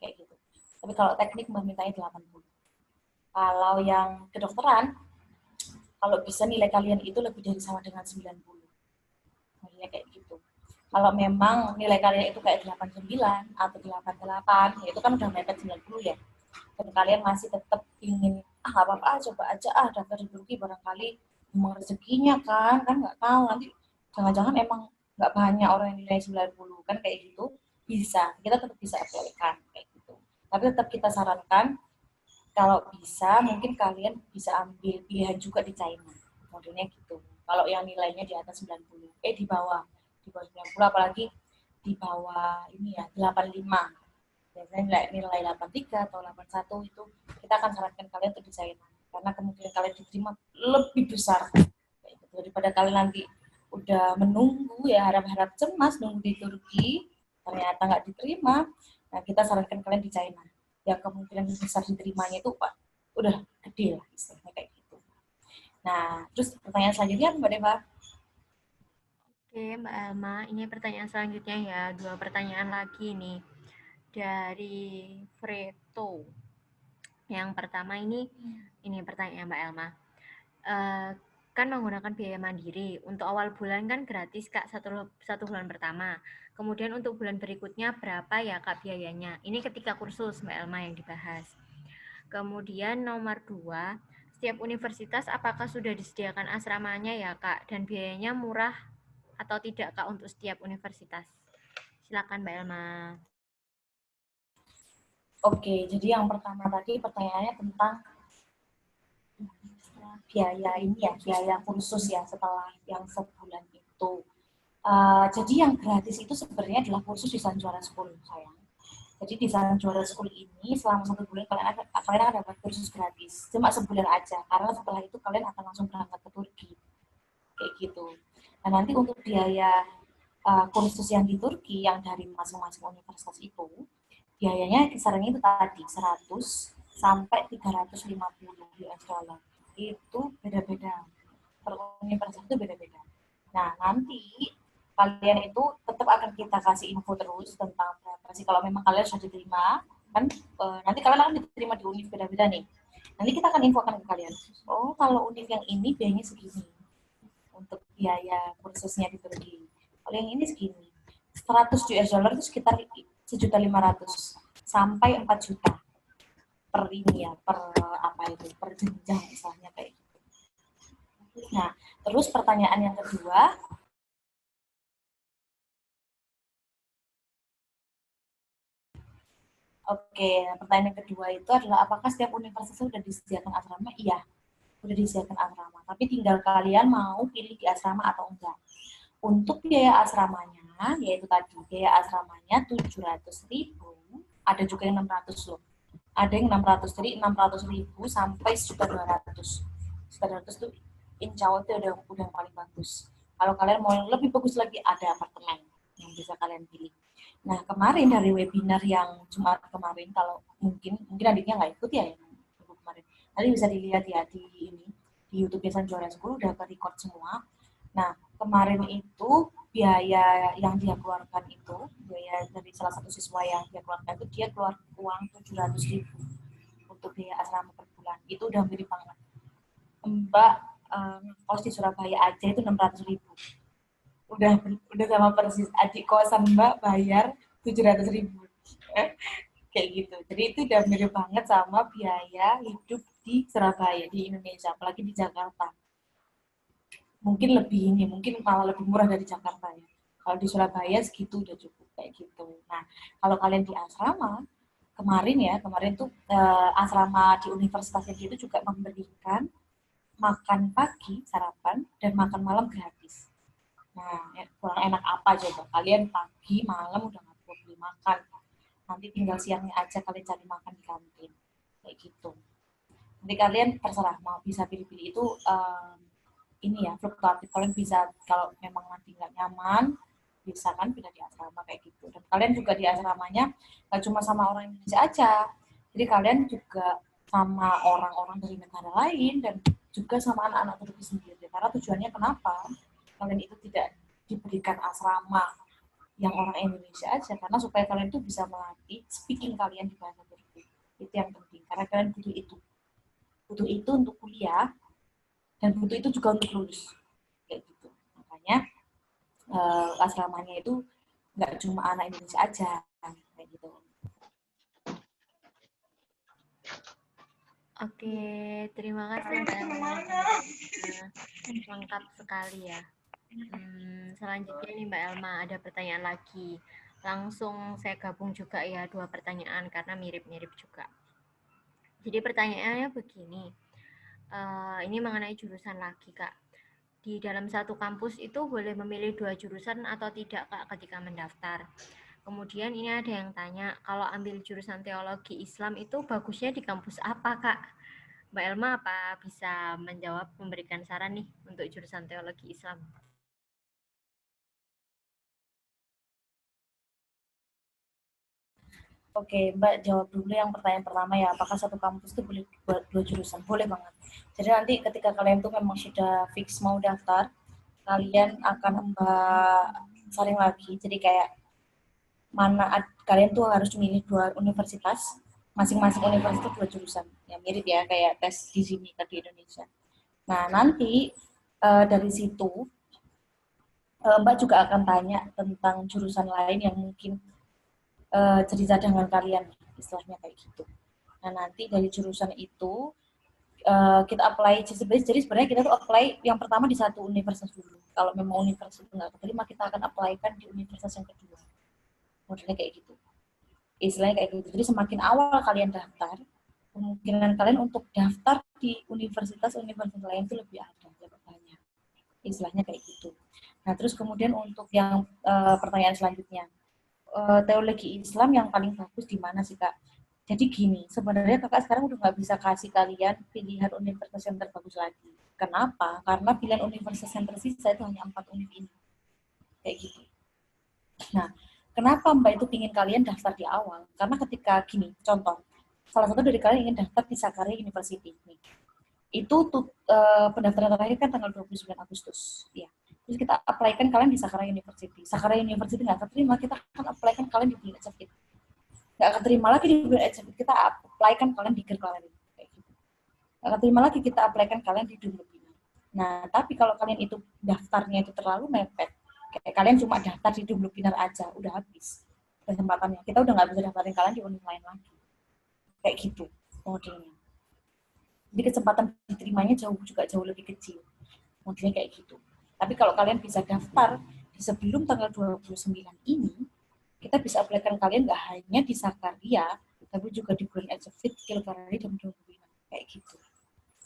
Kayak gitu. Tapi kalau teknik Mbak mintanya 80. Kalau yang kedokteran, kalau bisa nilai kalian itu lebih dari sama dengan 90. Maksudnya kayak gitu. Kalau memang nilai kalian itu kayak 89 atau 88, ya itu kan udah mepet 90 ya. Dan kalian masih tetap ingin, nggak apa-apa, coba aja daftar di Turki, barangkali memang rezekinya kan nggak tahu, nanti jangan-jangan emang nggak banyak orang yang nilai 90, kan kayak gitu, bisa, kita tetap bisa apply kan, kayak gitu. Tapi tetap kita sarankan, kalau bisa, mungkin kalian bisa ambil pilihan juga di China, modelnya gitu. Kalau yang nilainya di atas 90, di bawah 90, apalagi di bawah ini ya, 85. Biasanya nilai 83 atau 81 itu kita akan sarankan kalian untuk di China. Karena kemungkinan kalian diterima lebih besar. Daripada kalian nanti udah menunggu ya, harap-harap cemas nunggu di Turki, ternyata nggak diterima. Nah, kita sarankan kalian di China. Yang kemungkinan besar diterimanya itu Pak, udah gede lah istilahnya kayak gitu. Nah, terus pertanyaan selanjutnya Mbak Deva. Oke, Mbak Alma, ini pertanyaan selanjutnya ya. 2 pertanyaan lagi nih dari Freto. Yang pertama ini pertanyaan Mbak Elma. Eh, kan menggunakan biaya mandiri. Untuk awal bulan kan gratis Kak, satu bulan pertama. Kemudian untuk bulan berikutnya berapa ya Kak biayanya? Ini ketika kursus Mbak Elma yang dibahas. Kemudian nomor 2, setiap universitas apakah sudah disediakan asramanya ya Kak? Dan biayanya murah atau tidak Kak untuk setiap universitas? Silakan Mbak Elma. Oke, jadi yang pertama tadi pertanyaannya tentang biaya ini ya, biaya kursus ya setelah yang sebulan itu. Jadi yang gratis itu sebenarnya adalah kursus di Sanjuara School, sayang. Jadi di Sanjuara School ini selama 1 bulan kalian akan dapat kursus gratis, cuma sebulan aja, karena setelah itu kalian akan langsung berangkat ke Turki, kayak gitu. Nah nanti untuk biaya kursus yang di Turki yang dari masing-masing universitas itu, biayanya kisarannya itu tadi 100 sampai 350 US dollar. Itu beda-beda. Per universitas itu beda-beda. Nah, nanti kalian itu tetap akan kita kasih info terus tentang berapa sih kalau memang kalian sudah diterima, kan nanti kalian akan diterima di univ beda-beda nih. Nanti kita akan infokan ke kalian. Oh, kalau univ yang ini biayanya segini untuk biaya kursusnya di Turki. Kalau yang ini segini. 100 US dollar itu sekitar 1.500.000 sampai 4 juta per ini ya, per apa itu, per jenjang misalnya kayak gitu. Nah, terus pertanyaan yang kedua, pertanyaan yang kedua itu adalah apakah setiap universitas sudah disediakan asrama? Iya, sudah disediakan asrama. Tapi tinggal kalian mau pilih di asrama atau enggak. Untuk biaya asramanya, yaitu tadi biaya asramanya 700.000, ada juga yang 600 loh. Ada yang 600, jadi 600.000 sampai 1.200.000. 1.200 itu insya Allah itu udah paling bagus. Kalau kalian mau yang lebih bagus lagi, ada apartemen yang bisa kalian pilih. Nah, kemarin dari webinar yang Jumat kemarin, kalau mungkin adiknya nggak ikut ya, kemarin. Nanti bisa dilihat ya di ini, di YouTube Yayasan Juara 10 udah ke-record semua. Nah, kemarin itu biaya yang dia keluarkan itu, biaya dari salah satu siswa yang dia keluarkan itu, dia keluar uang 700.000 untuk biaya asrama per bulan. Itu udah mirip banget. Mbak kos di Surabaya aja itu 600.000. Udah sama persis adik kosan Mbak bayar 700.000. Kayak gitu. Jadi itu udah mirip banget sama biaya hidup di Surabaya, di Indonesia, apalagi di Jakarta. Mungkin malah lebih murah dari Jakarta ya. Kalau di Surabaya segitu udah cukup kayak gitu. Nah, kalau kalian di asrama, kemarin tuh asrama di universitas itu juga memberikan makan pagi, sarapan, dan makan malam gratis. Nah, kurang enak apa coba? Kalian pagi, malam udah nggak perlu beli makan. Nanti tinggal siangnya aja kalian cari makan di kantin. Kayak gitu. Nanti kalian terserah mau bisa pilih-pilih itu ini ya, fluktuatif. Kalian bisa, kalau memang nanti nggak nyaman, bisa kan pindah di asrama kayak gitu. Dan kalian juga di asramanya nggak cuma sama orang Indonesia aja. Jadi kalian juga sama orang-orang dari negara lain dan juga sama anak-anak Turki sendiri. Karena tujuannya kenapa kalian itu tidak diberikan asrama yang orang Indonesia aja, karena supaya kalian itu bisa melatih speaking kalian di bahasa Turki. Itu yang penting, karena kalian butuh itu. Butuh itu untuk kuliah, dan butuh itu juga untuk lulus. Kayak gitu. Makanya asramanya itu nggak cuma anak Indonesia aja. Kayak gitu. Oke, terima kasih Mbak Elma. Lengkap sekali ya. Selanjutnya nih Mbak Elma, ada pertanyaan lagi. Langsung saya gabung juga ya 2 pertanyaan karena mirip-mirip juga. Jadi pertanyaannya begini, ini mengenai jurusan lagi Kak. Di dalam satu kampus itu boleh memilih 2 jurusan atau tidak Kak ketika mendaftar? Kemudian ini ada yang tanya, kalau ambil jurusan teologi Islam itu bagusnya di kampus apa Kak? Mbak Elma apa bisa menjawab, memberikan saran nih untuk jurusan teologi Islam? Oke, Mbak jawab dulu yang pertanyaan pertama ya. Apakah satu kampus itu boleh dua jurusan? Boleh banget. Jadi nanti ketika kalian tuh memang sudah fix mau daftar, kalian akan Mbak saring lagi. Jadi kayak kalian tuh harus memilih dua universitas, masing-masing universitas dua jurusan. Ya mirip ya kayak tes di sini kan di Indonesia. Nah nanti dari situ Mbak juga akan tanya tentang jurusan lain yang mungkin jadi cadangan kalian, istilahnya kayak gitu. Nah nanti dari jurusan itu kita apply, jadi sebenarnya kita tuh apply yang pertama di satu universitas dulu. Kalau memang universitas itu nggak keterima, kita akan apply-kan di universitas yang kedua. Modelnya kayak gitu. Istilahnya kayak gitu. Jadi semakin awal kalian daftar, kemungkinan kalian untuk daftar di universitas-universitas lain itu lebih banyak. Istilahnya kayak gitu. Nah terus kemudian untuk yang pertanyaan selanjutnya, teologi Islam yang paling bagus di mana sih Kak? Jadi gini, sebenarnya kakak sekarang udah nggak bisa kasih kalian pilihan universitas yang terbagus lagi. Kenapa? Karena pilihan universitas yang tersisa itu hanya 4 univ ini. Kayak gitu. Nah, kenapa Mbak itu pingin kalian daftar di awal? Karena ketika gini, contoh, salah satu dari kalian ingin daftar di Sakarya University. Nih. Itu pendaftaran terakhir kan tanggal 29 Agustus. Ya. Terus kita apply-kan kalian di Sakarya University. Sakarya University nggak keterima, kita akan apply-kan kalian di Bulan Acapit. Nggak keterima lagi di Bulan Acapit, kita apply-kan kalian di Gerkalain. Kayak gitu. Nggak keterima lagi, kita apply-kan kalian di Dumlupina. Nah, tapi kalau kalian itu daftarnya itu terlalu mepet, kayak kalian cuma daftar di Dumlupinar aja, udah habis kesempatannya. Kita udah nggak bisa daftarin kalian di univ lain lagi. Kayak gitu modelnya. Jadi kesempatan diterimanya jauh lebih kecil. Modelnya kayak gitu. Tapi kalau kalian bisa daftar di sebelum tanggal 29 ini, kita bisa apply-kan kalian nggak hanya di Sakarya, tapi juga di Bulan Acapit, Gilkarari, dan Dumlupina. Kayak gitu.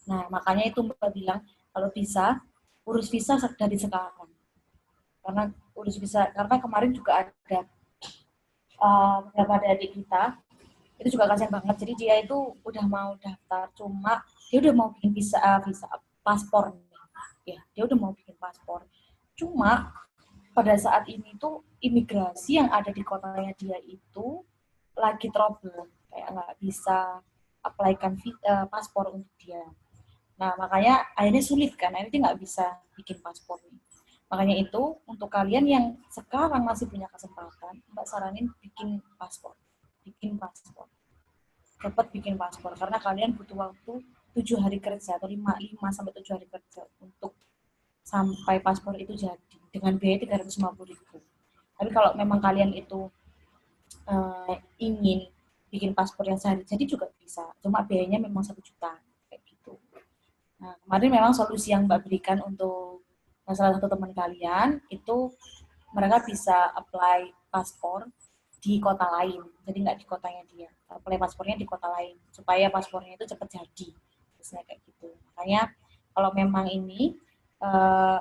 Nah, makanya itu Mbak bilang, kalau bisa, urus visa dari sekarang. Karena urus visa, karena kemarin juga ada beberapa adik kita, itu juga kasihan banget. Jadi dia itu udah mau daftar, cuma dia udah mau bikin visa paspor. Ya, dia udah mau bikin paspor. Cuma pada saat ini tuh imigrasi yang ada di kotanya dia itu lagi trouble, kayak nggak bisa apply-kan paspor untuk dia. Nah, makanya akhirnya sulit kan, akhirnya dia nggak bisa bikin paspor. Makanya itu, untuk kalian yang sekarang masih punya kesempatan, Mbak saranin bikin paspor. Bikin paspor. Cepat bikin paspor, karena kalian butuh waktu 7 hari kerja, atau 5 sampai 7 hari kerja untuk sampai paspor itu jadi, dengan biaya 350.000. Tapi kalau memang kalian itu ingin bikin paspor yang sehari jadi juga bisa, cuma biayanya memang 1 juta. Nah, kemarin memang solusi yang Mbak berikan untuk salah satu teman kalian itu mereka bisa apply paspor di kota lain, jadi nggak di kotanya dia. Apply paspornya di kota lain supaya paspornya itu cepat jadi, misalnya kayak gitu. Makanya kalau memang ini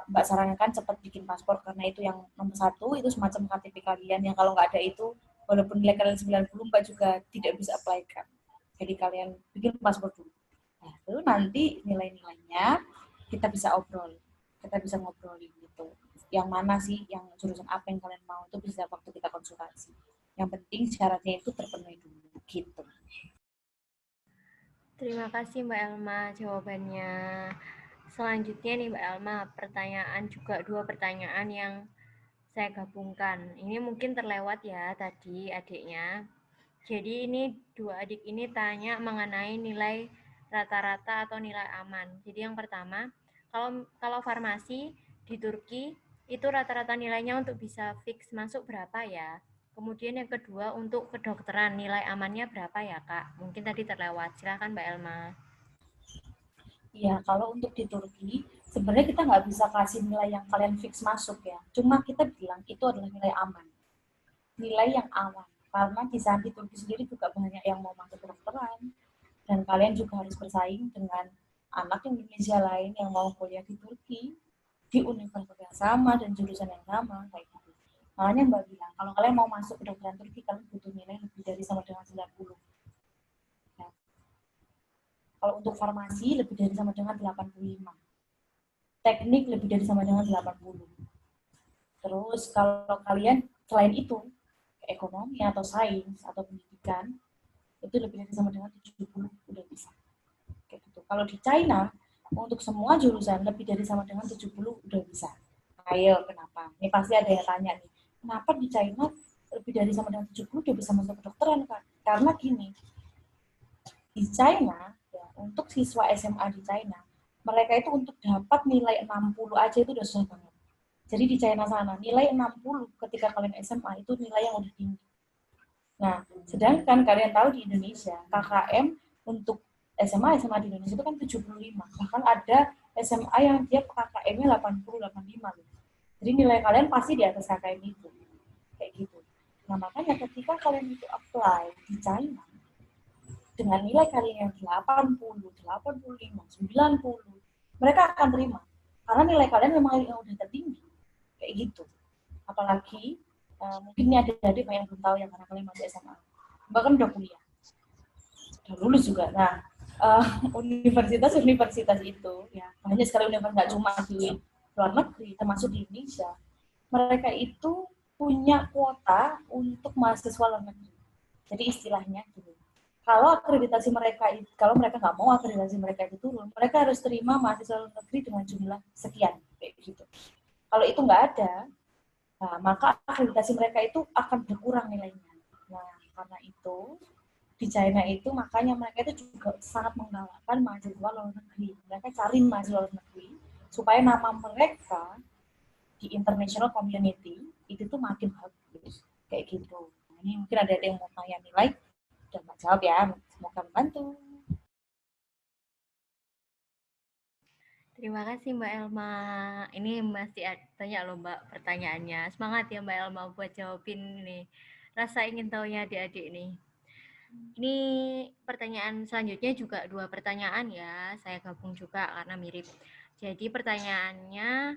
Mbak sarankan cepat bikin paspor, karena itu yang nomor 1, itu semacam KTP kalian yang kalau nggak ada itu, walaupun nilai kalian 90, Mbak juga tidak bisa apply kan. Jadi kalian bikin paspor dulu. Nah, itu nanti nilai-nilainya kita bisa ngobrolin gitu. Yang mana sih, yang jurusan apa yang kalian mau, itu bisa waktu kita konsultasi. Yang penting syaratnya itu terpenuhi dulu gitu. Terima kasih Mbak Elma jawabannya. Selanjutnya nih Mbak Elma, dua pertanyaan yang saya gabungkan. Ini mungkin terlewat ya tadi adiknya. Jadi ini dua adik ini tanya mengenai nilai rata-rata atau nilai aman. Jadi yang pertama, kalau farmasi di Turki itu rata-rata nilainya untuk bisa fix masuk berapa ya? Kemudian yang kedua, untuk kedokteran nilai amannya berapa ya Kak? Mungkin tadi terlewat. Silakan Mbak Elma. Iya, kalau untuk di Turki, sebenarnya kita nggak bisa kasih nilai yang kalian fix masuk ya. Cuma kita bilang itu adalah nilai aman. Nilai yang aman. Karena di sana di Turki sendiri juga banyak yang mau masuk kedokteran. Dan kalian juga harus bersaing dengan anak Indonesia lain yang mau kuliah di Turki, di universitas yang sama dan jurusan yang sama, kayak gitu. Makanya Mbak bilang, kalau kalian mau masuk kedokteran Turki, kalian butuh nilai lebih dari sama dengan 90. Nah, kalau untuk farmasi, lebih dari sama dengan 85. Teknik lebih dari sama dengan 80. Terus kalau kalian selain itu, ekonomi atau sains atau pendidikan, itu lebih dari sama dengan 70 udah bisa. Kayak gitu. Kalau di China, untuk semua jurusan lebih dari sama dengan 70 udah bisa. Ayo, kenapa? Ini pasti ada yang tanya nih, kenapa di China lebih dari sama dengan 70 udah bisa masuk kedokteran, Kak? Karena gini, di China, ya, untuk siswa SMA di China, mereka itu untuk dapat nilai 60 aja itu udah susah banget. Jadi di China sana, nilai 60 ketika kalian SMA itu nilai yang udah tinggi. Nah, sedangkan kalian tahu di Indonesia, KKM untuk SMA di Indonesia itu kan 75. Bahkan ada SMA yang dia KKM-nya 80, 85. Jadi nilai kalian pasti di atas KKM itu. Kayak gitu. Nah, makanya ketika kalian itu apply di China, dengan nilai kalian yang 80, 85, 90, mereka akan terima. Karena nilai kalian memang yang udah tertinggi. Kayak gitu. Apalagi, mungkin ini ada adik yang belum tahu ya karena kalian masih SMA. Bahkan udah kuliah. Udah lulus juga. Nah, universitas-universitas itu, ya banyak sekali universitas, nggak cuma di luar negeri, termasuk di Indonesia, mereka itu punya kuota untuk mahasiswa luar negeri. Jadi istilahnya gitu. Kalau akreditasi mereka, kalau mereka nggak mau akreditasi mereka itu turun, mereka harus terima mahasiswa luar negeri dengan jumlah sekian, kayak gitu. Kalau itu nggak ada, nah, maka akreditasi mereka itu akan berkurang nilainya. Nah, karena itu di China itu makanya mereka itu juga sangat menggalakkan mahasiswa luar negeri. Mereka cari mahasiswa luar negeri supaya nama mereka di international community itu tuh makin bagus kayak gitu. Nah, ini mungkin ada yang mau tanya nilai dan Mbak jawab ya. Semoga membantu. Terima kasih Mbak Elma. Ini masih banyak loh Mbak pertanyaannya. Semangat ya Mbak Elma buat jawabin nih. Rasa ingin tahunya adik-adik nih. Ini pertanyaan selanjutnya juga 2 pertanyaan ya. Saya gabung juga karena mirip. Jadi pertanyaannya,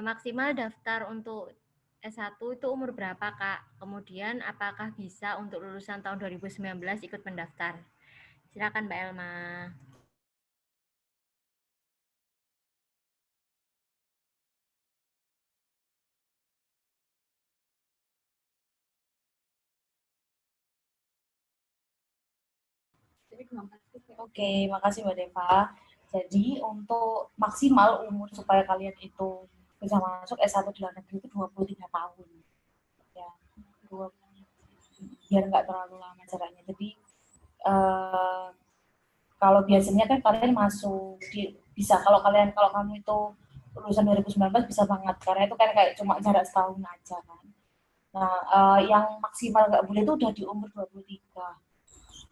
maksimal daftar untuk S1 itu umur berapa Kak? Kemudian apakah bisa untuk lulusan tahun 2019 ikut mendaftar? Silakan Mbak Elma. Oke, makasih Mbak Deva. Jadi untuk maksimal umur supaya kalian itu bisa masuk S1 di luar negeri itu 23 tahun. Ya, 20, biar nggak terlalu lama caranya. Jadi kalau biasanya kan kalian masuk bisa kalau kamu itu lulusan 2019 bisa banget karena itu kan kayak cuma jarak setahun aja kan. Nah, yang maksimal nggak boleh itu udah di umur 23.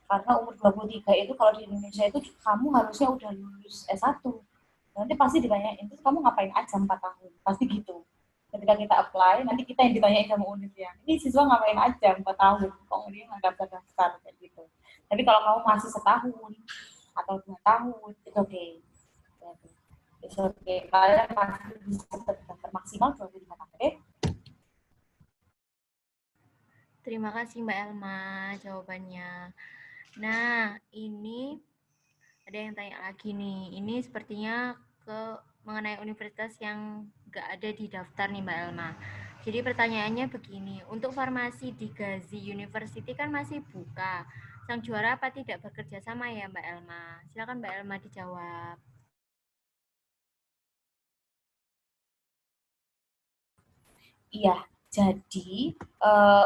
Karena umur 23 itu kalau di Indonesia itu kamu harusnya udah lulus S1. Nanti pasti ditanyain, terus kamu ngapain aja 4 tahun? Pasti gitu. Ketika kita apply, nanti kita yang ditanyain sama univ ya. Ini siswa ngapain aja 4 tahun? Kok dia nggak daftar-daftar kayak gitu. Tapi kalau kamu masih setahun atau 2 tahun, itu oke. Itu oke. Kalian masih bisa daftar maksimal 25 tahun. Oke? Terima kasih Mbak Elma jawabannya. Nah, ini ada yang tanya lagi nih. Ini sepertinya mengenai universitas yang nggak ada di daftar nih Mbak Elma. Jadi pertanyaannya begini, untuk farmasi di Gazi University kan masih buka. Sang juara apa tidak bekerja sama ya Mbak Elma? Silakan Mbak Elma dijawab. Iya, jadi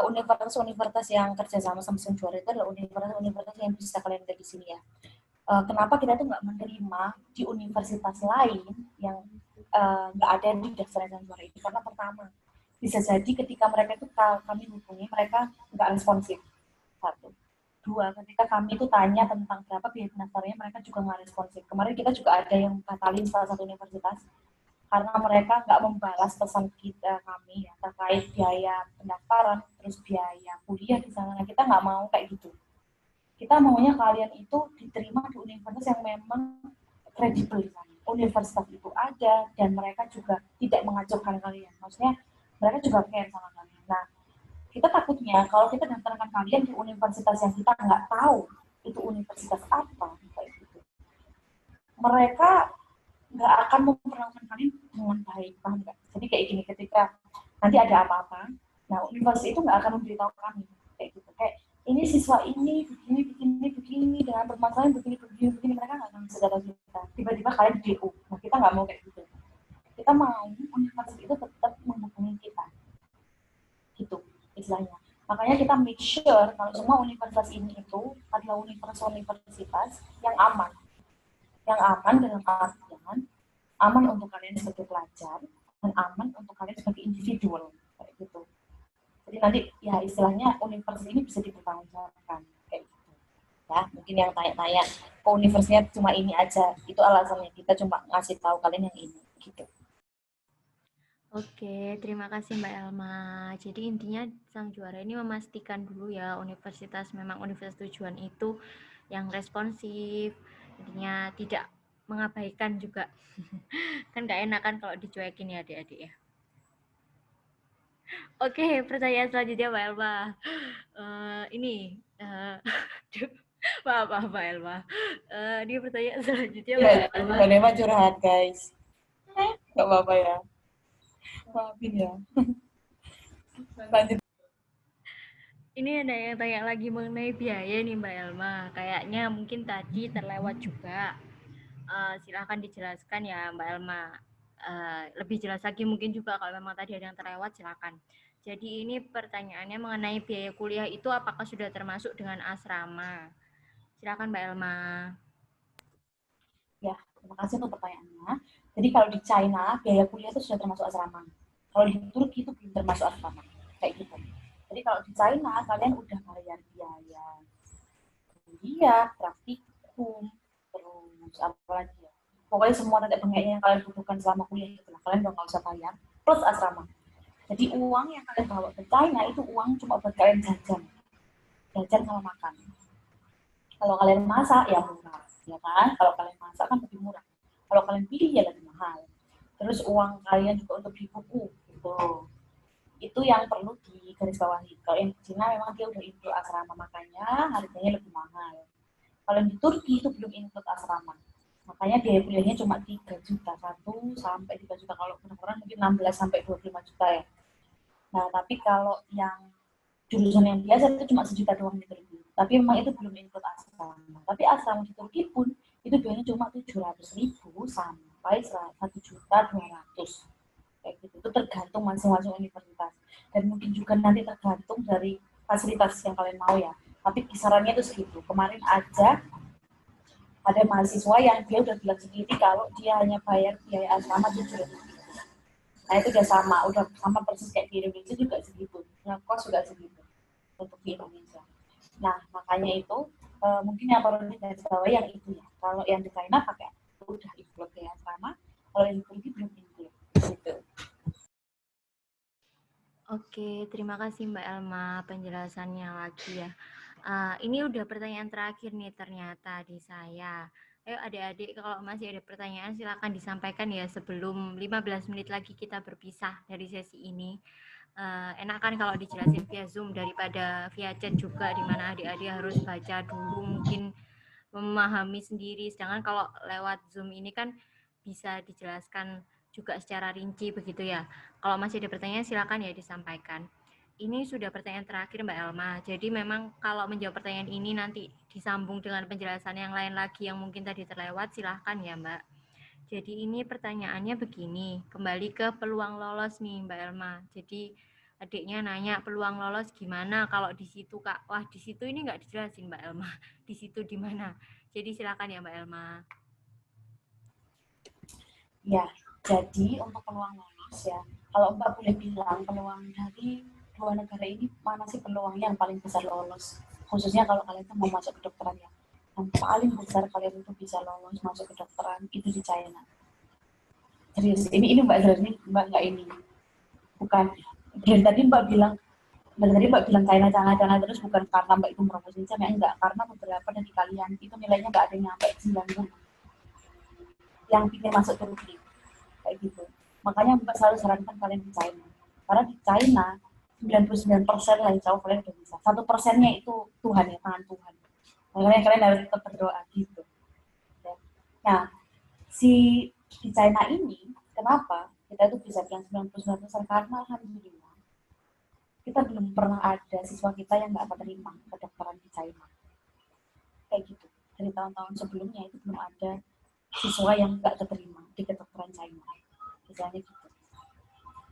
universitas-universitas yang kerjasama sama sang juara itu adalah universitas-universitas yang bisa kalian lihat di sini ya. Kenapa kita tuh nggak menerima di universitas lain yang nggak ada di daftar sang juara itu? Karena pertama, bisa jadi ketika mereka itu kami hubungi, mereka nggak responsif. Satu. Dua, ketika kami itu tanya tentang berapa biaya pendaftarannya, mereka juga nggak responsif. Kemarin kita juga ada yang batalin salah satu universitas, karena mereka nggak membalas pesan kita kami ya, terkait biaya pendaftaran, terus biaya kuliah di sana. Nah, kita nggak mau kayak gitu. Kita maunya kalian itu diterima di universitas yang memang kredibel. Universitas itu ada dan mereka juga tidak mengacaukan kalian. Maksudnya mereka juga care sama kalian. Nah, kita takutnya kalau kita daftarkan kalian di universitas yang kita nggak tahu itu universitas apa, kayak gitu. Mereka nggak akan memperlakukan kalian dengan baik, paham nggak? Jadi kayak gini, ketika nanti ada apa-apa, Nah, universitas itu nggak akan memberitahu kami kayak gitu. Kayak ini siswa ini begini dengan permasalahan begini mereka nggak akan bisa tahu kita. Tiba-tiba kalian di DO. Nah, kita nggak mau kayak gitu. Kita mau universitas itu tetap menghubungi kita. Gitu istilahnya. Makanya kita make sure kalau semua universitas ini itu adalah universitas yang aman. Yang aman dalam artian aman untuk kalian sebagai pelajar dan aman untuk kalian sebagai individual kayak gitu. Jadi nanti ya istilahnya universitas ini bisa dipertanggungjawabkan kayak gitu. Ya, mungkin yang tanya-tanya kok universitasnya cuma ini aja, itu alasannya kita cuma ngasih tahu kalian yang ini gitu. Oke, terima kasih Mbak Elma. Jadi intinya sang juara ini memastikan dulu ya universitas memang universitas tujuan itu yang responsif, intinya tidak mengabaikan juga. Kan nggak enak kan kalau dicuekin ya adik-adik ya. Oke, pertanyaan selanjutnya Mbak Elma. Maaf Mbak Elma. Ini pertanyaan selanjutnya Mbak Elma. Mbak Nema curhat guys. Nggak apa-apa ya. Maafin ya. Lanjut. Ini ada yang tanya lagi mengenai biaya nih Mbak Elma. Kayaknya mungkin tadi terlewat juga. Silahkan dijelaskan ya Mbak Elma. Lebih jelas lagi mungkin juga kalau memang tadi ada yang terlewat silakan. Jadi ini pertanyaannya mengenai biaya kuliah itu apakah sudah termasuk dengan asrama? Silakan Mbak Elma. Ya, terima kasih untuk pertanyaannya. Jadi kalau di China biaya kuliah itu sudah termasuk asrama. Kalau di Turki itu belum termasuk asrama. Kayak gitu. Jadi kalau di China kalian udah bayar biaya kuliah, praktikum, terus apa lagi ya? Pokoknya semua tetek bengeknya yang kalian butuhkan selama kuliah itu lah. Kalian udah nggak usah bayar. Plus asrama. Jadi uang yang kalian bawa ke China itu uang cuma buat kalian jajan. Jajan sama makan. Kalau kalian masak ya murah, ya kan? Kalau kalian masak kan lebih murah. Kalau kalian pilih ya lebih mahal. Terus uang kalian juga untuk beli buku, gitu. Itu yang perlu digarisbawahi. Kalau yang di Cina memang dia udah include asrama, makanya harganya lebih mahal. Kalau di Turki itu belum include asrama. Makanya biaya kuliahnya cuma 3 juta, 1 sampai 3 juta. Kalau kurang-kurang mungkin 16 sampai 25 juta ya. Nah, tapi kalau yang jurusan yang biasa itu cuma 1 juta doang di Turki. Tapi memang itu belum include asrama. Tapi asrama di Turki pun itu biayanya cuma 700.000 sampai 1.200.000 kayak gitu. Itu tergantung masing-masing universitas dan mungkin juga nanti tergantung dari fasilitas yang kalian mau ya, tapi kisarannya itu segitu. Kemarin aja ada mahasiswa yang dia udah bilang sendiri kalau dia hanya bayar biaya asrama 700.000. Nah itu udah sama persis kayak di Indonesia juga segitu, ngekos juga segitu untuk di Indonesia. Nah makanya itu mungkin yang perlu digarisbawahi yang itu ya. Kalau yang di China pakai udah include biaya asrama, kalau yang di Turki belum include gitu. Oke, terima kasih Mbak Elma penjelasannya lagi ya. Ini udah pertanyaan terakhir nih ternyata di saya. Ayo adik-adik kalau masih ada pertanyaan silakan disampaikan ya sebelum 15 menit lagi kita berpisah dari sesi ini. Enak kan kalau dijelasin via Zoom daripada via chat juga di mana adik-adik harus baca dulu mungkin memahami sendiri. Sedangkan kalau lewat Zoom ini kan bisa dijelaskan juga secara rinci begitu ya. Kalau masih ada pertanyaan silakan ya disampaikan. Ini sudah pertanyaan terakhir Mbak Elma. Jadi memang kalau menjawab pertanyaan ini nanti disambung dengan penjelasan yang lain lagi yang mungkin tadi terlewat silahkan ya Mbak. Jadi ini pertanyaannya begini, kembali ke peluang lolos nih Mbak Elma. Jadi adiknya nanya peluang lolos gimana kalau di situ Kak? Wah di situ ini nggak dijelasin Mbak Elma. Di situ di mana? Jadi silakan ya Mbak Elma. Ya, jadi untuk peluang lolos ya, kalau Mbak boleh bilang peluang dari dua negara ini mana sih peluangnya yang paling besar lolos? Khususnya kalau kalian tuh mau masuk kedokteran ya. Yang paling besar kalian itu bisa lolos masuk kedokteran itu di China. Serius, ini Mbak Zerni, Mbak nggak ini. Bukan. Dan tadi Mbak bilang China terus bukan karena Mbak itu merobosin China, enggak. Karena beberapa dari kalian itu nilainya nggak ada yang nyampe 90 yang ingin masuk Turki kayak gitu. Makanya Mbak selalu sarankan kalian di China. Karena di China 99% lah insya Allah kalian udah bisa. 1%-nya itu Tuhan ya, tangan Tuhan. Makanya kalian harus tetap berdoa gitu. Nah, di China ini, kenapa kita itu bisa bilang 99% karena alhamdulillah kita belum pernah ada siswa kita yang nggak keterima kedokteran di China. Kayak gitu. Dari tahun-tahun sebelumnya itu belum ada siswa yang nggak keterima di kedokteran China. Misalnya gitu.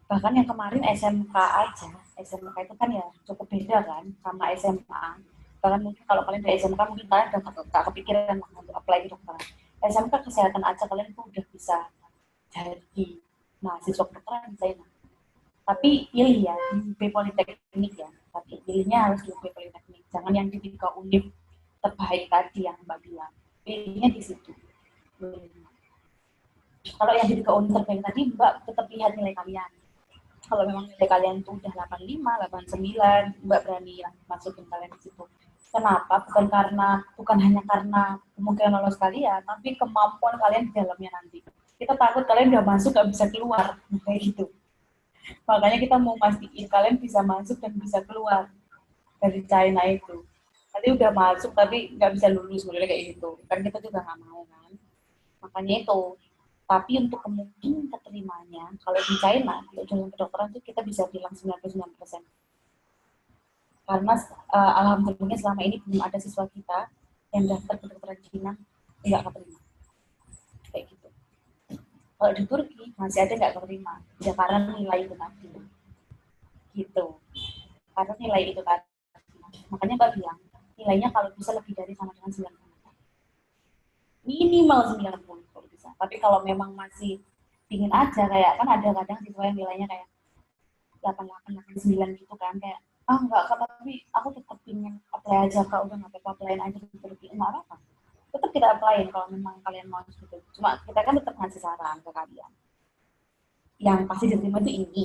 Bahkan yang kemarin SMK aja, SMK itu kan ya cukup beda kan sama SMA. Bahkan mungkin kalau kalian dari SMK mungkin kalian udah gak kepikiran lah untuk apply di dokteran. SMK kesehatan aja kalian tuh udah bisa jadi mahasiswa kedokteran di China. Tapi pilih ya di UB Politeknik ya. Tapi pilihnya harus di UB Politeknik. Jangan yang di 3 univ terbaik tadi yang Mbak bilang. Pilihnya di situ. Kalau yang di 3 univ terbaik tadi Mbak tetap lihat nilai kalian. Kalau memang nilai kalian itu udah 85, 89, Mbak berani masukin kalian di situ. Kenapa? Bukan hanya karena kemungkinan lolos kalian, tapi kemampuan kalian di dalamnya nanti. Kita takut kalian udah masuk gak bisa keluar, kayak gitu. Makanya kita mau pastiin kalian bisa masuk dan bisa keluar dari China itu. Tadi udah masuk tapi nggak bisa lulus, modelnya kayak gitu. Kan kita juga nggak mau kan. Makanya itu. Tapi untuk kemungkinan keterimanya, kalau di China, untuk jurusan kedokteran itu kita bisa bilang 99%. Karena alhamdulillah selama ini belum ada siswa kita yang daftar kedokteran Cina nggak keterima. Kayak gitu. Kalau di Turki masih ada nggak keterima, ya karena nilai itu tadi. Gitu. Karena nilai itu tadi. Makanya Mbak bilang, nilainya kalau bisa lebih dari sama dengan 90. Minimal 90 kalau bisa. Tapi kalau memang masih pingin aja, kayak kan ada kadang siswa yang nilainya kayak 88, 89 gitu kan, kayak enggak kak, tapi aku tetap pingin apply aja kak, udah nggak apa-apa, applyin aja di Turki, nggak apa-apa. Tetap kita applyin kalau memang kalian mau gitu. Cuma kita kan tetap ngasih saran ke kalian. Yang pasti diterima itu ini.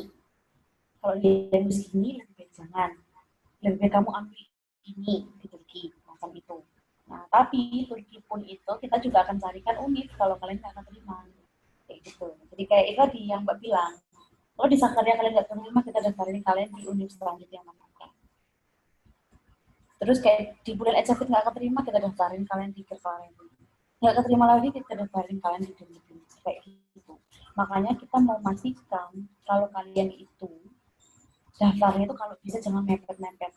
Kalau dia segini, lebih baik jangan. Lebih baik kamu ambil ini di Turki, macam itu. Nah, tapi Turki pun itu kita juga akan carikan univ kalau kalian nggak akan terima. Kayak gitu. Jadi kayak itu tadi yang Mbak bilang. Kalau di Sakarya kalian nggak terima, kita daftarin kalian di univ selanjutnya yang mana. Terus kayak di bulan Ejafit nggak keterima, kita daftarin kalian di Kerkaren. Nggak keterima lagi, kita daftarin kalian di Demi. Kayak gitu. Makanya kita mau pastikan kalau kalian itu daftarnya itu kalau bisa jangan mepet-mepet.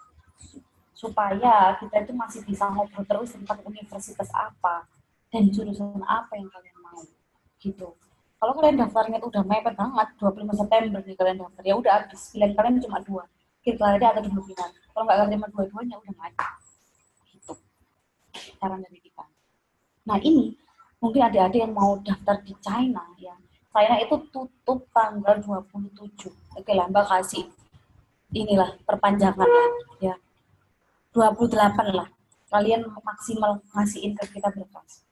Supaya kita itu masih bisa ngobrol terus tentang universitas apa dan jurusan apa yang kalian mau. Gitu. Kalau kalian daftarnya itu udah mepet banget, 25 September nih kalian daftar, ya udah habis. Pilihan kalian cuma 2. Kirklarida atau Demikian. Kalau nggak terima dua-duanya, udah nggak ada. Gitu. Saran dari kita. Nah ini, mungkin adik-adik yang mau daftar di China, ya. China itu tutup tanggal 27. Oke lah, Mbak kasih inilah perpanjangan lah, ya. 28 lah. Kalian maksimal ngasihin ke kita berkas.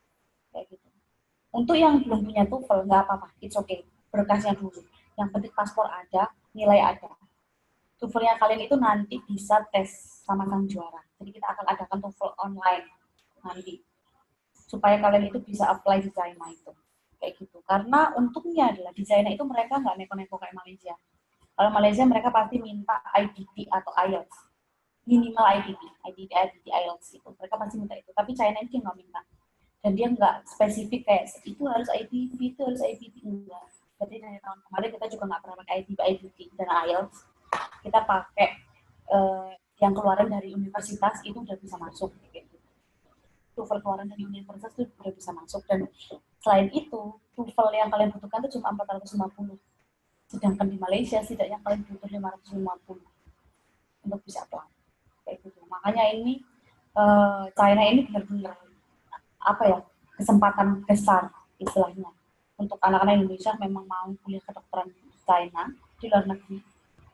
Kayak gitu. Untuk yang belum punya TOEFL, nggak apa-apa, it's okay. Berkasnya dulu. Yang penting paspor ada, nilai ada. TOEFL-nya kalian itu nanti bisa tes sama sang juara. Jadi kita akan adakan TOEFL online nanti. Supaya kalian itu bisa apply di China itu. Kayak gitu. Karena untungnya adalah di China itu mereka nggak neko-neko kayak Malaysia. Kalau Malaysia mereka pasti minta IDT atau IELTS. Minimal IDT, IELTS itu. Mereka pasti minta itu. Tapi China itu nggak minta. Dan dia nggak spesifik kayak itu harus IDT, itu harus IDT. Enggak. Jadi dari tahun kemarin kita juga nggak pernah pakai IDT dan IELTS. Kita pakai yang keluaran dari universitas itu udah bisa masuk. Gitu. TOEFL keluaran dari universitas itu udah bisa masuk. Dan selain itu, TOEFL yang kalian butuhkan itu cuma 450. Sedangkan di Malaysia setidaknya kalian butuh 550 untuk bisa apply. Kayak gitu. Makanya ini China ini benar-benar apa ya, kesempatan besar istilahnya untuk anak-anak Indonesia memang mau kuliah kedokteran di China di luar negeri,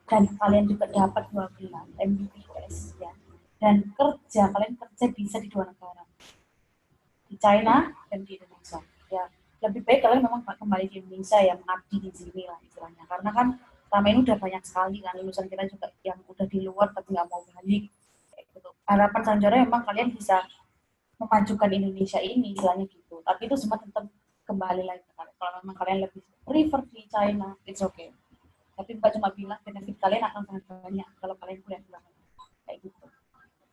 dan kalian juga dapat 2 gelar MBBS ya, dan kalian kerja bisa di 2 negara, di China dan di Indonesia ya. Lebih baik kalian memang kembali di Indonesia ya, mengabdi di sini lah istilahnya, karena kan selama ini udah banyak sekali kan lulusan kita juga yang udah di luar tapi nggak mau balik gitu. Harapan Sanjara memang kalian bisa memajukan Indonesia ini istilahnya gitu, tapi itu semua tetap kembali lagi ke kalian. Kalau memang kalian lebih prefer di China, it's okay. Tapi Mbak cuma bilang benefit kalian akan sangat banyak kalau kalian kuliah di luar negeri kayak gitu,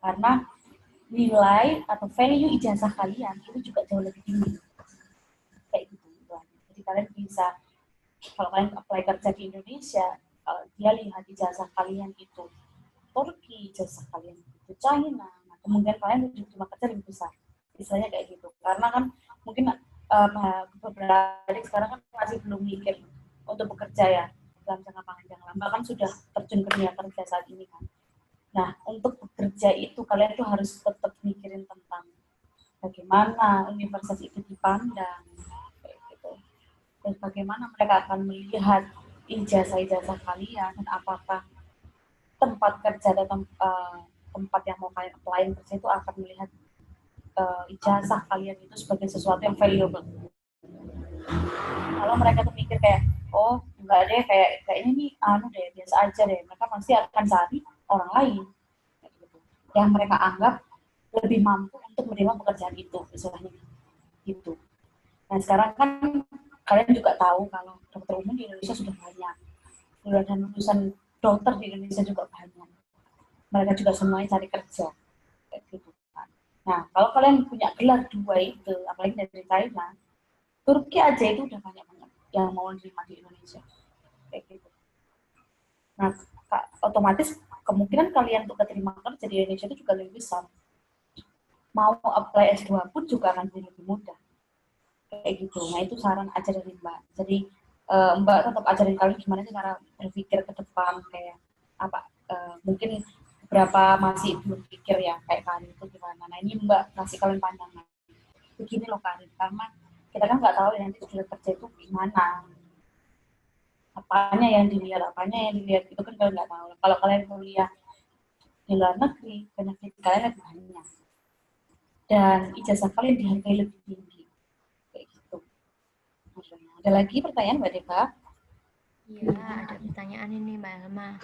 karena nilai atau value ijazah kalian itu juga jauh lebih tinggi kayak gitu. Jadi kalian bisa, kalau kalian apply kerja di Indonesia, dia lihat ijazah kalian itu Turki, ijazah kalian itu China, nah kemungkinan kalian diterima kerja lebih besar. Istilahnya kayak gitu. Karena kan mungkin beberapa adik sekarang kan masih belum mikir untuk bekerja ya dalam jangka panjang. Bahkan sudah terjun ke dunia kerja saat ini kan. Nah, untuk bekerja itu kalian tuh harus tetap mikirin tentang bagaimana universitas itu dipandang, kayak gitu. Dan bagaimana mereka akan melihat ijazah-ijazah kalian dan apakah tempat kerja atau tempat yang mau kalian apply kerja itu akan melihat ijazah kalian itu sebagai sesuatu yang valuable. Kalau mereka tuh mikir kayak, oh enggak deh, kayaknya nih biasa aja deh, mereka pasti akan cari orang lain yang mereka anggap lebih mampu untuk menerima pekerjaan itu, misalnya gitu. Nah sekarang kan kalian juga tahu kalau dokter umum di Indonesia sudah banyak, dan lulusan dokter di Indonesia juga banyak. Mereka juga semuanya cari kerja, kayak gitu. Nah kalau kalian punya gelar 2 itu, apalagi dari China, Turki aja itu udah banyak banget yang mau menerima di Indonesia, kayak gitu. Nah otomatis kemungkinan kalian untuk keterima kerja di Indonesia itu juga lebih besar. Mau apply S2 pun juga akan jadi lebih mudah. Kayak gitu. Nah, itu saran aja dari Mbak. Jadi, Mbak tetap ajarin kalian gimana sih cara berpikir ke depan, kayak apa, mungkin beberapa masih belum pikir ya, kayak karir itu gimana. Nah, ini Mbak kasih kalian pandangan. Begini loh karir, karena kita kan nggak tahu ya nanti sudah kerja itu gimana. Apanya yang dilihat, itu kan kalian nggak tahu. Kalau kalian kuliah di luar negeri, benefit kalian lebih banyak. Dan ijazah kalian dihargai lebih tinggi, kayak gitu. Ada lagi pertanyaan Mbak Deva? Iya, ada pertanyaan ini Mbak Elma.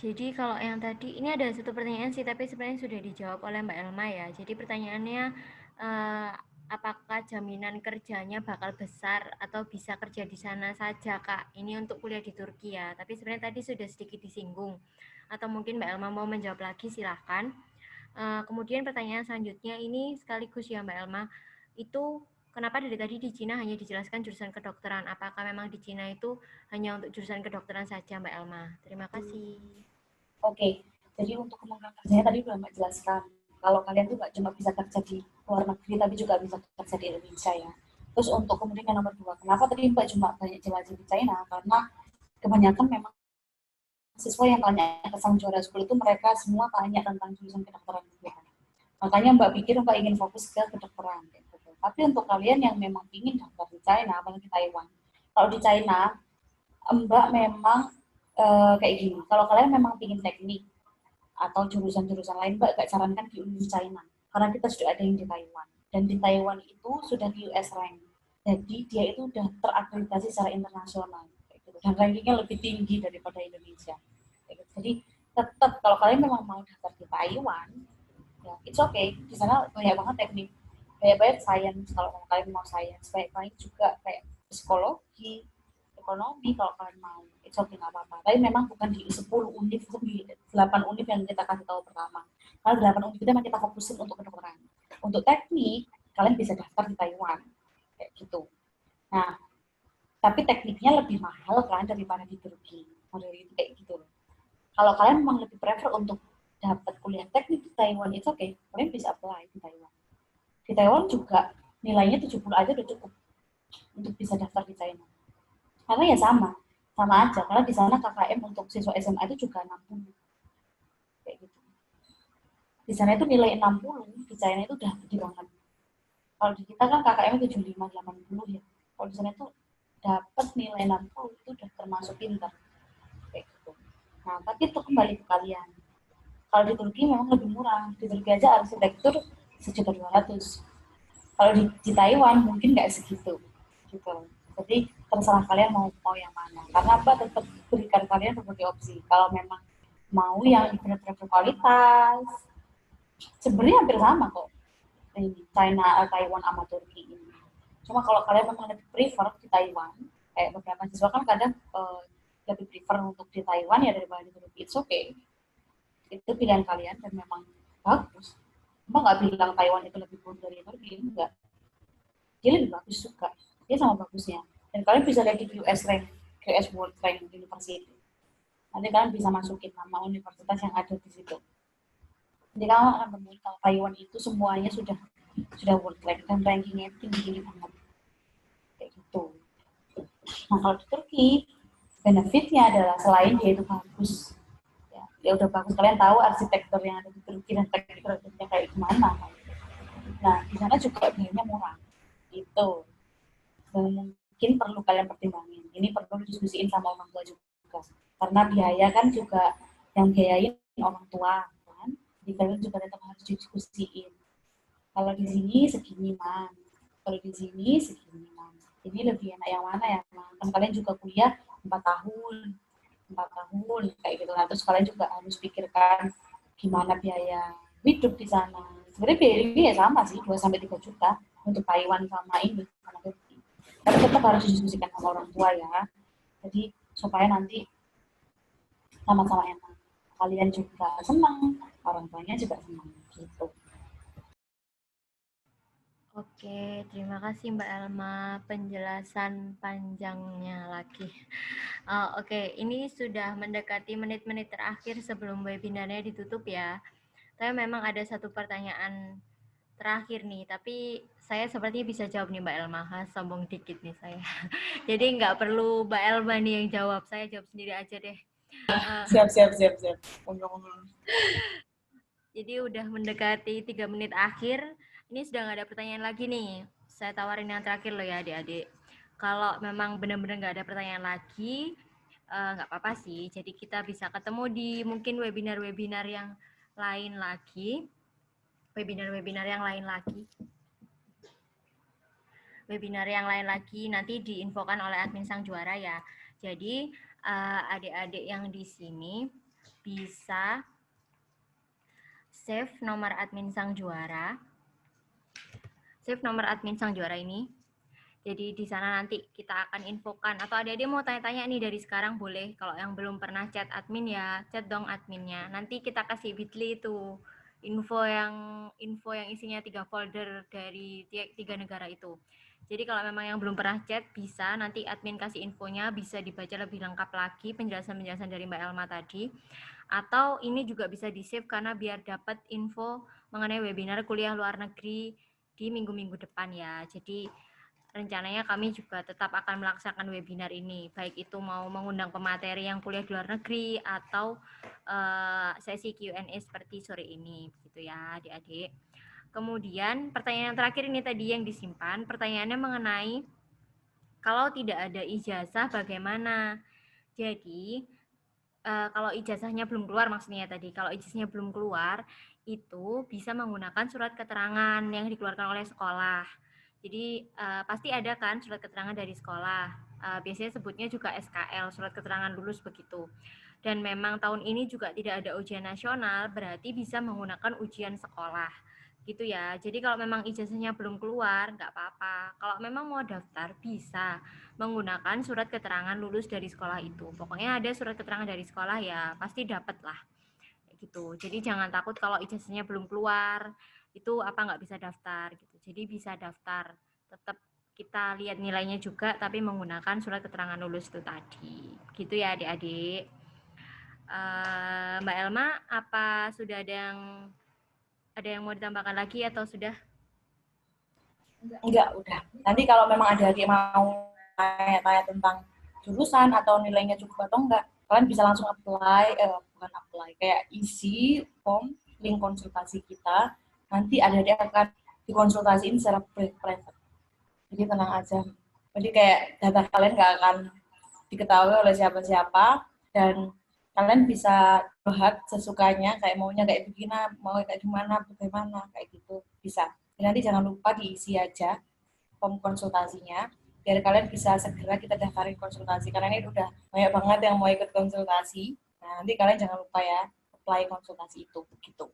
Jadi kalau yang tadi, ini ada satu pertanyaan sih, tapi sebenarnya sudah dijawab oleh Mbak Elma ya. Jadi pertanyaannya, apakah jaminan kerjanya bakal besar atau bisa kerja di sana saja Kak? Ini untuk kuliah di Turki ya, tapi sebenarnya tadi sudah sedikit disinggung. Atau mungkin Mbak Elma mau menjawab lagi, silahkan. Kemudian pertanyaan selanjutnya ini sekaligus ya Mbak Elma, itu kenapa dari tadi di Cina hanya dijelaskan jurusan kedokteran? Apakah memang di Cina itu hanya untuk jurusan kedokteran saja Mbak Elma? Terima kasih. Oke, jadi untuk kemungkinan kerjanya tadi udah Mbak jelaskan. Kalau kalian tuh nggak cuma bisa kerja di luar negeri, tapi juga bisa kerja di Indonesia ya. Terus untuk kemudian yang nomor 2, kenapa tadi Mbak cuma banyak jelasin di China? Karena kebanyakan memang siswa yang tanya ke sang juara school itu mereka semua tanya tentang jurusan kedokteran juga. Makanya Mbak pikir Mbak ingin fokus ke kedokteran. Gitu. Tapi untuk kalian yang memang ingin daftar di China, apalagi di Taiwan, kalau di China, Mbak memang kayak gini. Kalau kalian memang ingin teknik atau jurusan-jurusan lain, Mbak gak sarankan di Universitas China. Karena kita sudah ada yang di Taiwan. Dan di Taiwan itu sudah di US rank. Jadi dia itu sudah terakreditasi secara internasional. Dan rankingnya lebih tinggi daripada Indonesia. Jadi tetap kalau kalian memang mau daftar di Taiwan, ya it's okay. Di sana banyak banget teknik, banyak sains. Kalau kalian mau sains, banyak juga kayak psikologi, ekonomi kalau kalian mau. It's okay, nggak apa-apa. Tapi memang bukan di 10 univ, itu di 8 univ yang kita kasih tahu pertama. Karena 8 univ itu memang kita fokusin untuk kedokteran. Untuk teknik, kalian bisa daftar di Taiwan. Kayak gitu. Nah, tapi tekniknya lebih mahal kan daripada di Turki. Model itu kayak gitu. Kalau kalian memang lebih prefer untuk dapat kuliah teknik di Taiwan, itu oke. Kalian bisa apply di Taiwan. Di Taiwan juga nilainya 70 aja udah cukup untuk bisa daftar di China. Karena ya sama aja. Karena di sana KKM untuk siswa SMA itu juga 60. Kayak gitu. Di sana itu nilai 60, di China itu udah gede banget. Kalau di kita kan KKM 75, 80 ya. Kalau di sana itu dapat nilai 60 itu udah termasuk pintar. Kayak gitu. Nah, tapi itu kembali ke kalian. Kalau di Turki memang lebih murah. Di Turki aja arsitektur 1.200.000. Kalau di Taiwan mungkin nggak segitu. Gitu. Jadi terserah kalian mau yang mana. Karena apa tetap berikan kalian berbagai opsi. Kalau memang mau yang benar-benar berkualitas, sebenarnya hampir sama kok. Ini China, Taiwan sama Turki ini. Cuma kalau kalian memang lebih prefer di Taiwan, kayak beberapa siswa kan kadang lebih prefer untuk di Taiwan ya daripada di Turki. It's okay. Itu pilihan kalian dan memang bagus. Emang nggak bilang Taiwan itu lebih buruk dari Turki, enggak. Dia lebih bagus juga. Dia sama bagusnya. Dan kalian bisa lihat di US rank, US World Rank University. Nanti kalian bisa masukin nama universitas yang ada di situ. Jadi kamu akan menemukan kalau Taiwan itu semuanya sudah world rank dan rankingnya itu tinggi banget. Kayak gitu. Nah kalau di Turki, benefitnya adalah selain dia itu bagus, ya, dia udah bagus, kalian tahu arsitektur yang ada di Turki dan teknik-tekniknya kayak gimana. Nah di sana juga biayanya murah. Itu. Dan mungkin perlu kalian pertimbangin. Ini perlu diskusiin sama orang tua juga. Karena biaya kan juga yang biayain orang tua. Jadi kalian juga tetap harus diskusiin. Kalau di sini segini man, kalau di sini segini man. Ini lebih enak yang mana ya? Kan kalian juga kuliah 4 tahun, 4 tahun kayak gitu. Nah, terus kalian juga harus pikirkan gimana biaya hidup di sana. Sebenarnya biaya ini ya sama sih, 2-3 juta untuk Taiwan sama ini, sama Turki. Tapi tetap harus didiskusikan sama orang tua ya. Jadi supaya nanti sama-sama enak. Kalian juga senang, orang tuanya juga senang gitu. Oke, terima kasih Mbak Elma penjelasan panjangnya lagi. Oke, ini sudah mendekati menit-menit terakhir sebelum webinarnya ditutup ya. Tapi memang ada satu pertanyaan terakhir nih, tapi saya sepertinya bisa jawab nih Mbak Elma. Sombong dikit nih saya. Jadi nggak perlu Mbak Elma nih yang jawab, saya jawab sendiri aja deh. Siap. Jadi udah mendekati 3 menit akhir. Ini sudah nggak ada pertanyaan lagi nih. Saya tawarin yang terakhir loh ya adik-adik. Kalau memang benar-benar nggak ada pertanyaan lagi, nggak apa-apa sih. Jadi kita bisa ketemu di mungkin webinar-webinar yang lain lagi. Webinar-webinar yang lain lagi. Webinar yang lain lagi nanti diinfokan oleh admin Sang Juara ya. Jadi adik-adik yang di sini bisa save nomor admin Sang Juara. Save nomor admin Sang Juara ini. Jadi di sana nanti kita akan infokan. Atau adik-adik mau tanya-tanya nih dari sekarang boleh. Kalau yang belum pernah chat admin ya, chat dong adminnya. Nanti kita kasih Bitly itu info yang isinya 3 folder dari 3 negara itu. Jadi kalau memang yang belum pernah chat bisa nanti admin kasih infonya, bisa dibaca lebih lengkap lagi penjelasan-penjelasan dari Mbak Elma tadi. Atau ini juga bisa di-save karena biar dapat info mengenai webinar kuliah luar negeri di minggu-minggu depan ya. Jadi rencananya kami juga tetap akan melaksanakan webinar ini, baik itu mau mengundang pemateri yang kuliah di luar negeri atau sesi Q&A seperti sore ini, gitu ya adik-adik. Kemudian pertanyaan yang terakhir ini tadi yang disimpan, pertanyaannya mengenai kalau tidak ada ijazah bagaimana? Jadi kalau ijazahnya belum keluar maksudnya tadi, kalau ijazahnya belum keluar itu bisa menggunakan surat keterangan yang dikeluarkan oleh sekolah. Jadi pasti ada kan surat keterangan dari sekolah. Biasanya sebutnya juga SKL, surat keterangan lulus begitu. Dan memang tahun ini juga tidak ada ujian nasional, berarti bisa menggunakan ujian sekolah. Gitu ya. Jadi kalau memang ijazahnya belum keluar, nggak apa-apa. Kalau memang mau daftar, bisa menggunakan surat keterangan lulus dari sekolah itu. Pokoknya ada surat keterangan dari sekolah ya, pasti dapat lah. Gitu. Jadi jangan takut kalau ijazahnya belum keluar, itu apa nggak bisa daftar gitu. Jadi bisa daftar. Tetap kita lihat nilainya juga, tapi menggunakan surat keterangan lulus itu tadi. Gitu ya adik-adik. Mbak Elma, apa sudah ada yang mau ditambahkan lagi atau sudah? Enggak, udah. Nanti kalau memang ada adik mau tanya-tanya tentang jurusan atau nilainya cukup atau enggak, kalian bisa langsung bukan apply, kayak isi form link konsultasi kita. Nanti adik-adik akan dikonsultasiin secara private. Jadi tenang aja. Jadi kayak data kalian nggak akan diketahui oleh siapa-siapa dan kalian bisa bahas sesukanya, kayak maunya kayak begini, mau kayak gimana, bagaimana, kayak gitu bisa. Dan nanti jangan lupa diisi aja form konsultasinya biar kalian bisa segera kita daftarin konsultasi karena ini udah banyak banget yang mau ikut konsultasi. Nah, nanti kalian jangan lupa ya apply konsultasi itu gitu.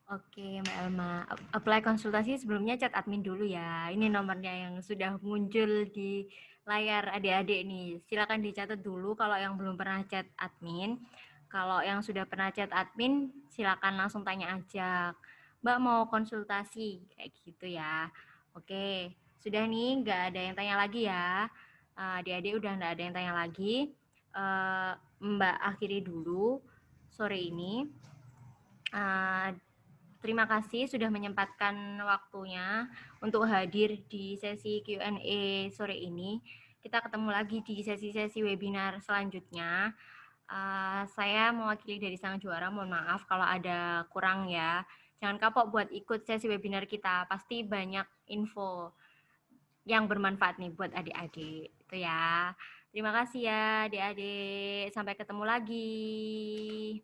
Oke, Mbak Elma. Apply konsultasi sebelumnya chat admin dulu ya. Ini nomornya yang sudah muncul di layar adik-adik nih. Silakan dicatat dulu kalau yang belum pernah chat admin. Kalau yang sudah pernah chat admin, silakan langsung tanya aja. Mbak mau konsultasi, kayak gitu ya. Oke, sudah nih, nggak ada yang tanya lagi ya. Adik-adik udah nggak ada yang tanya lagi. Mbak akhiri dulu sore ini. Terima kasih sudah menyempatkan waktunya untuk hadir di sesi Q&A sore ini. Kita ketemu lagi di sesi-sesi webinar selanjutnya. Saya mewakili dari Sang Juara, mohon maaf kalau ada kurang ya. Jangan kapok buat ikut sesi webinar kita, pasti banyak info yang bermanfaat nih buat adik-adik. Itu ya. Terima kasih ya adik-adik, sampai ketemu lagi.